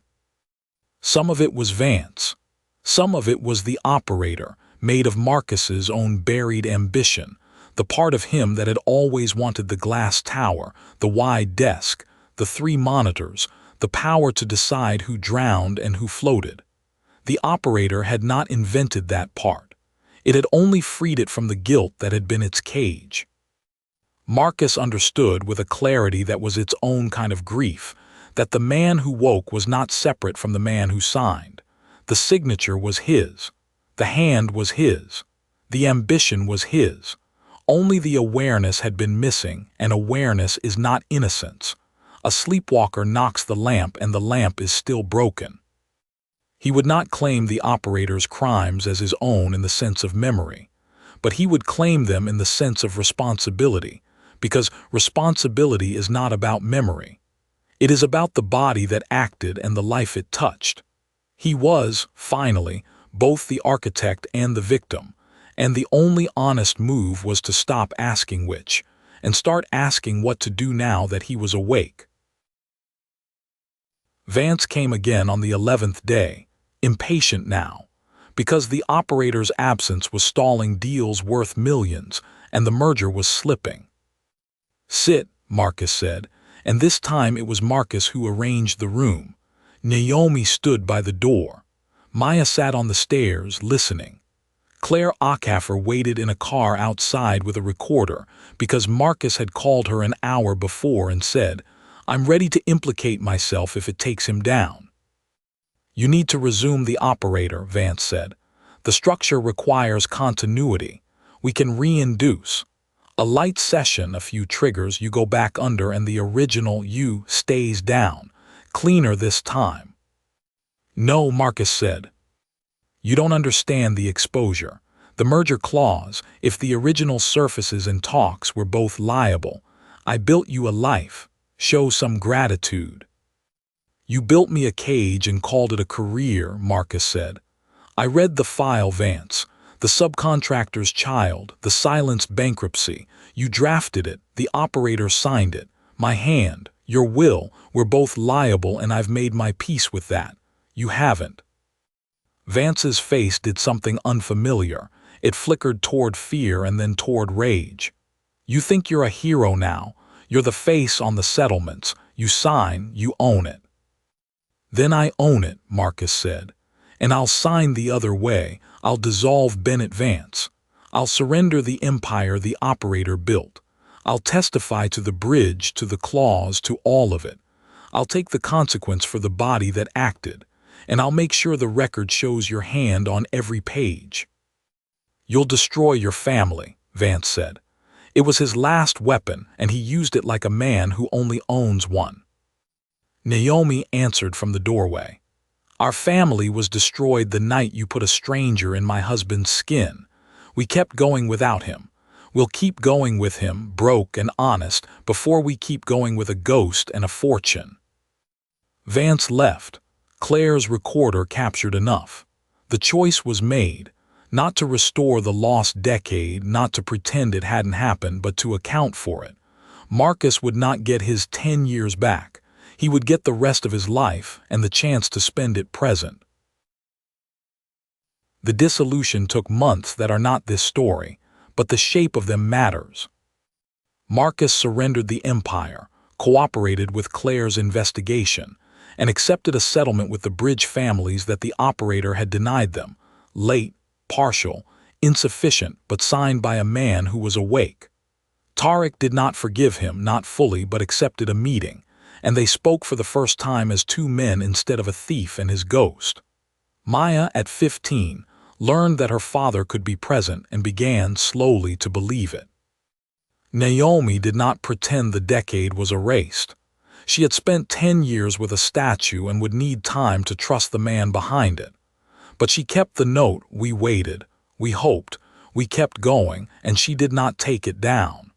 Some of it was Vance. Some of it was the operator, made of Marcus's own buried ambition, the part of him that had always wanted the glass tower, the wide desk, the 3 monitors, the power to decide who drowned and who floated. The operator had not invented that part. It had only freed it from the guilt that had been its cage. Marcus understood with a clarity that was its own kind of grief that the man who woke was not separate from the man who signed. The signature was his. The hand was his. The ambition was his. Only the awareness had been missing, and awareness is not innocence. A sleepwalker knocks the lamp and the lamp is still broken. He would not claim the operator's crimes as his own in the sense of memory, but he would claim them in the sense of responsibility, because responsibility is not about memory. It is about the body that acted and the life it touched. He was, finally, both the architect and the victim, and the only honest move was to stop asking which, and start asking what to do now that he was awake. Vance came again on the 11th day, impatient now, because the operator's absence was stalling deals worth millions, and the merger was slipping. "Sit," Marcus said, and this time it was Marcus who arranged the room. Naomi stood by the door. Maya sat on the stairs, listening. Claire Acaffer waited in a car outside with a recorder because Marcus had called her an hour before and said, I'm ready to implicate myself if it takes him down. You need to resume the operator, Vance said. The structure requires continuity. We can reinduce. A light session, a few triggers, you go back under and the original you stays down. Cleaner this time. No, Marcus said. You don't understand the exposure. The merger clause, if the original surfaces and talks were both liable. I built you a life. Show some gratitude. You built me a cage and called it a career, Marcus said. I read the file, Vance. The subcontractor's child, the silenced bankruptcy. You drafted it, the operator signed it. My hand, your will, we're both liable and I've made my peace with that. You haven't. Vance's face did something unfamiliar. It flickered toward fear and then toward rage. You think you're a hero now. You're the face on the settlements. You sign, you own it. Then I own it, Marcus said. And I'll sign the other way. I'll dissolve Bennett Vance. I'll surrender the empire the operator built. I'll testify to the bridge, to the clause, to all of it. I'll take the consequence for the body that acted. And I'll make sure the record shows your hand on every page. You'll destroy your family, Vance said. It was his last weapon, and he used it like a man who only owns one. Naomi answered from the doorway. Our family was destroyed the night you put a stranger in my husband's skin. We kept going without him. We'll keep going with him, broke and honest, before we keep going with a ghost and a fortune. Vance left. Claire's recorder captured enough. The choice was made, not to restore the lost decade, not to pretend it hadn't happened, but to account for it. Marcus would not get his 10 years back. He would get the rest of his life and the chance to spend it present. The dissolution took months that are not this story, but the shape of them matters. Marcus surrendered the empire, cooperated with Claire's investigation, and accepted a settlement with the Bridge families that the operator had denied them, late, partial, insufficient, but signed by a man who was awake. Tarek did not forgive him, not fully, but accepted a meeting, and they spoke for the first time as two men instead of a thief and his ghost. Maya, at 15, learned that her father could be present and began slowly to believe it. Naomi did not pretend the decade was erased. She had spent 10 years with a statue and would need time to trust the man behind it. But she kept the note. We waited, we hoped, we kept going, and she did not take it down.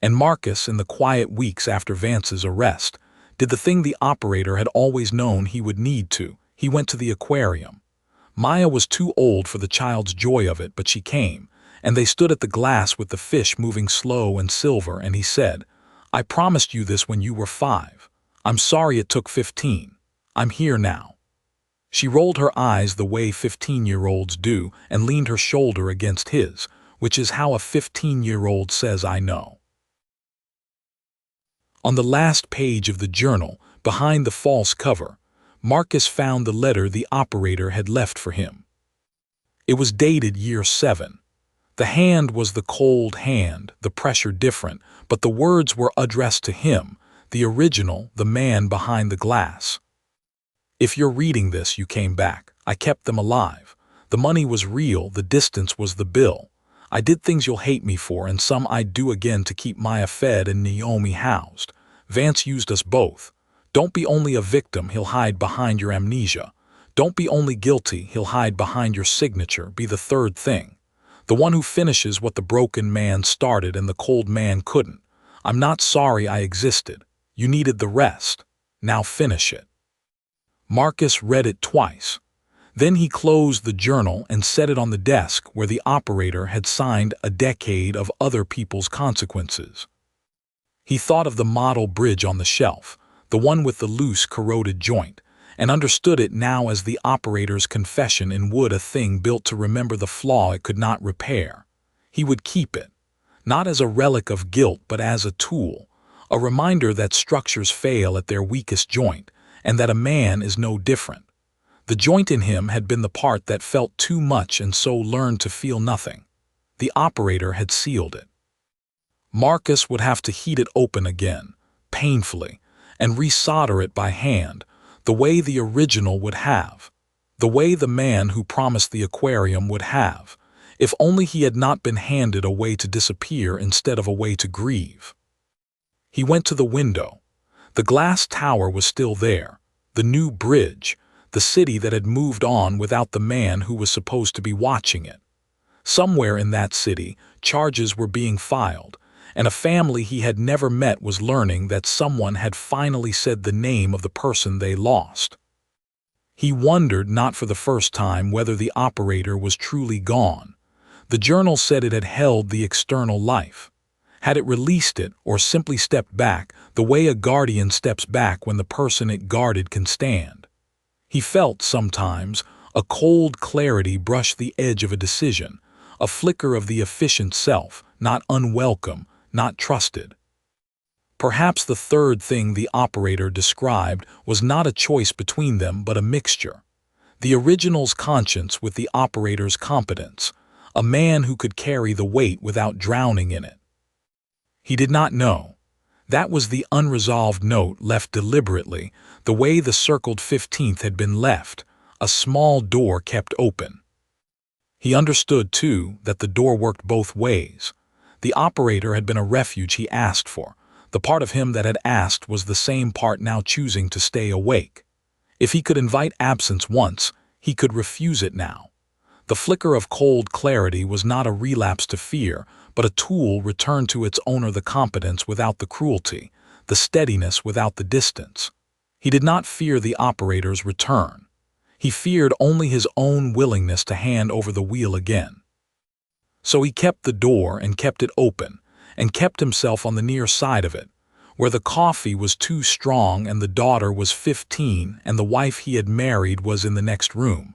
And Marcus, in the quiet weeks after Vance's arrest, did the thing the operator had always known he would need to. He went to the aquarium. Maya was too old for the child's joy of it, but she came, and they stood at the glass with the fish moving slow and silver, and he said, I promised you this when you were 5. I'm sorry it took 15. I'm here now. She rolled her eyes the way 15-year-olds do and leaned her shoulder against his, which is how a 15-year-old says I know. On the last page of the journal, behind the false cover, Marcus found the letter the operator had left for him. It was dated year 7. The hand was the cold hand, the pressure different, but the words were addressed to him, the original, the man behind the glass. If you're reading this, you came back. I kept them alive. The money was real, the distance was the bill. I did things you'll hate me for, and some I'd do again to keep Maya fed and Naomi housed. Vance used us both. Don't be only a victim, he'll hide behind your amnesia. Don't be only guilty, he'll hide behind your signature, be the third thing. The one who finishes what the broken man started and the cold man couldn't. I'm not sorry I existed. You needed the rest. Now finish it. Marcus read it twice. Then he closed the journal and set it on the desk where the operator had signed a decade of other people's consequences. He thought of the model bridge on the shelf, the one with the loose, corroded joint, and understood it now as the operator's confession in wood, a thing built to remember the flaw it could not repair. He would keep it, not as a relic of guilt but as a tool, a reminder that structures fail at their weakest joint, and that a man is no different. The joint in him had been the part that felt too much and so learned to feel nothing. The operator had sealed it. Marcus would have to heat it open again, painfully, and resolder it by hand, the way the original would have, the way the man who promised the aquarium would have, if only he had not been handed a way to disappear instead of a way to grieve. He went to the window. The glass tower was still there, the new bridge, the city that had moved on without the man who was supposed to be watching it. Somewhere in that city, charges were being filed, and a family he had never met was learning that someone had finally said the name of the person they lost. He wondered, not for the first time, whether the operator was truly gone. The journal said it had held the external life. Had it released it or simply stepped back, the way a guardian steps back when the person it guarded can stand? He felt, sometimes, a cold clarity brush the edge of a decision, a flicker of the efficient self, not unwelcome, not trusted. Perhaps the third thing the operator described was not a choice between them but a mixture. The original's conscience with the operator's competence, a man who could carry the weight without drowning in it. He did not know. That was the unresolved note left deliberately, the way the circled 15th had been left, a small door kept open. He understood, too, that the door worked both ways. The operator had been a refuge he asked for. The part of him that had asked was the same part now choosing to stay awake. If he could invite absence once, he could refuse it now. The flicker of cold clarity was not a relapse to fear, but a tool returned to its owner, the competence without the cruelty, the steadiness without the distance. He did not fear the operator's return. He feared only his own willingness to hand over the wheel again. So he kept the door and kept it open, and kept himself on the near side of it, where the coffee was too strong and the daughter was 15 and the wife he had married was in the next room,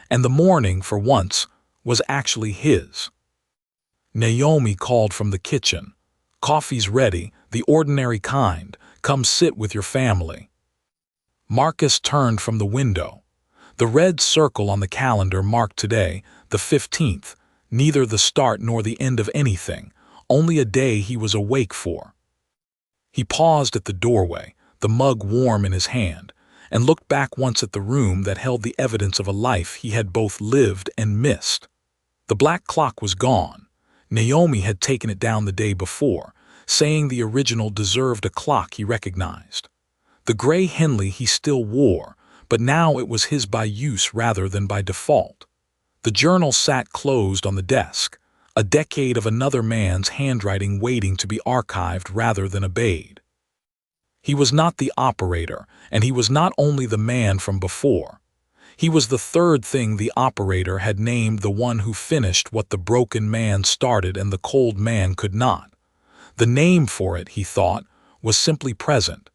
and the morning, for once, was actually his. Naomi called from the kitchen. "Coffee's ready, the ordinary kind. Come sit with your family." Marcus turned from the window. The red circle on the calendar marked today, the 15th, neither the start nor the end of anything, only a day he was awake for. He paused at the doorway, the mug warm in his hand, and looked back once at the room that held the evidence of a life he had both lived and missed. The black clock was gone. Naomi had taken it down the day before, saying the original deserved a clock he recognized. The gray Henley he still wore, but now it was his by use rather than by default. The journal sat closed on the desk, a decade of another man's handwriting waiting to be archived rather than obeyed. He was not the operator, and he was not only the man from before. He was the third thing the operator had named, the one who finished what the broken man started and the cold man could not. The name for it, he thought, was simply present.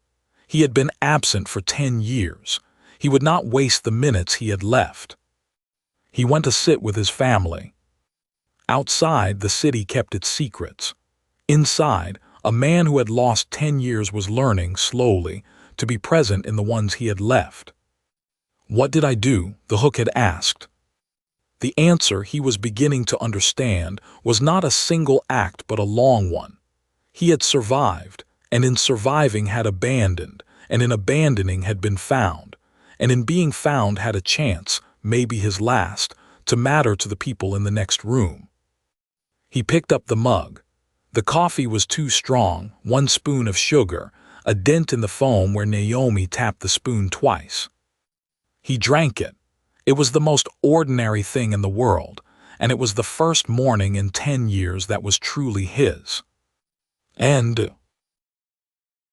He had been absent for 10 years. He would not waste the minutes he had left. He went to sit with his family. Outside, the city kept its secrets. Inside, a man who had lost 10 years was learning, slowly, to be present in the ones he had left. "What did I do?" the Hook had asked. The answer, he was beginning to understand, was not a single act but a long one. He had survived, and in surviving had abandoned, and in abandoning had been found, and in being found had a chance, maybe his last, to matter to the people in the next room. He picked up the mug. The coffee was too strong, 1 spoon of sugar, a dent in the foam where Naomi tapped the spoon twice. He drank it. It was the most ordinary thing in the world, and it was the first morning in 10 years that was truly his. And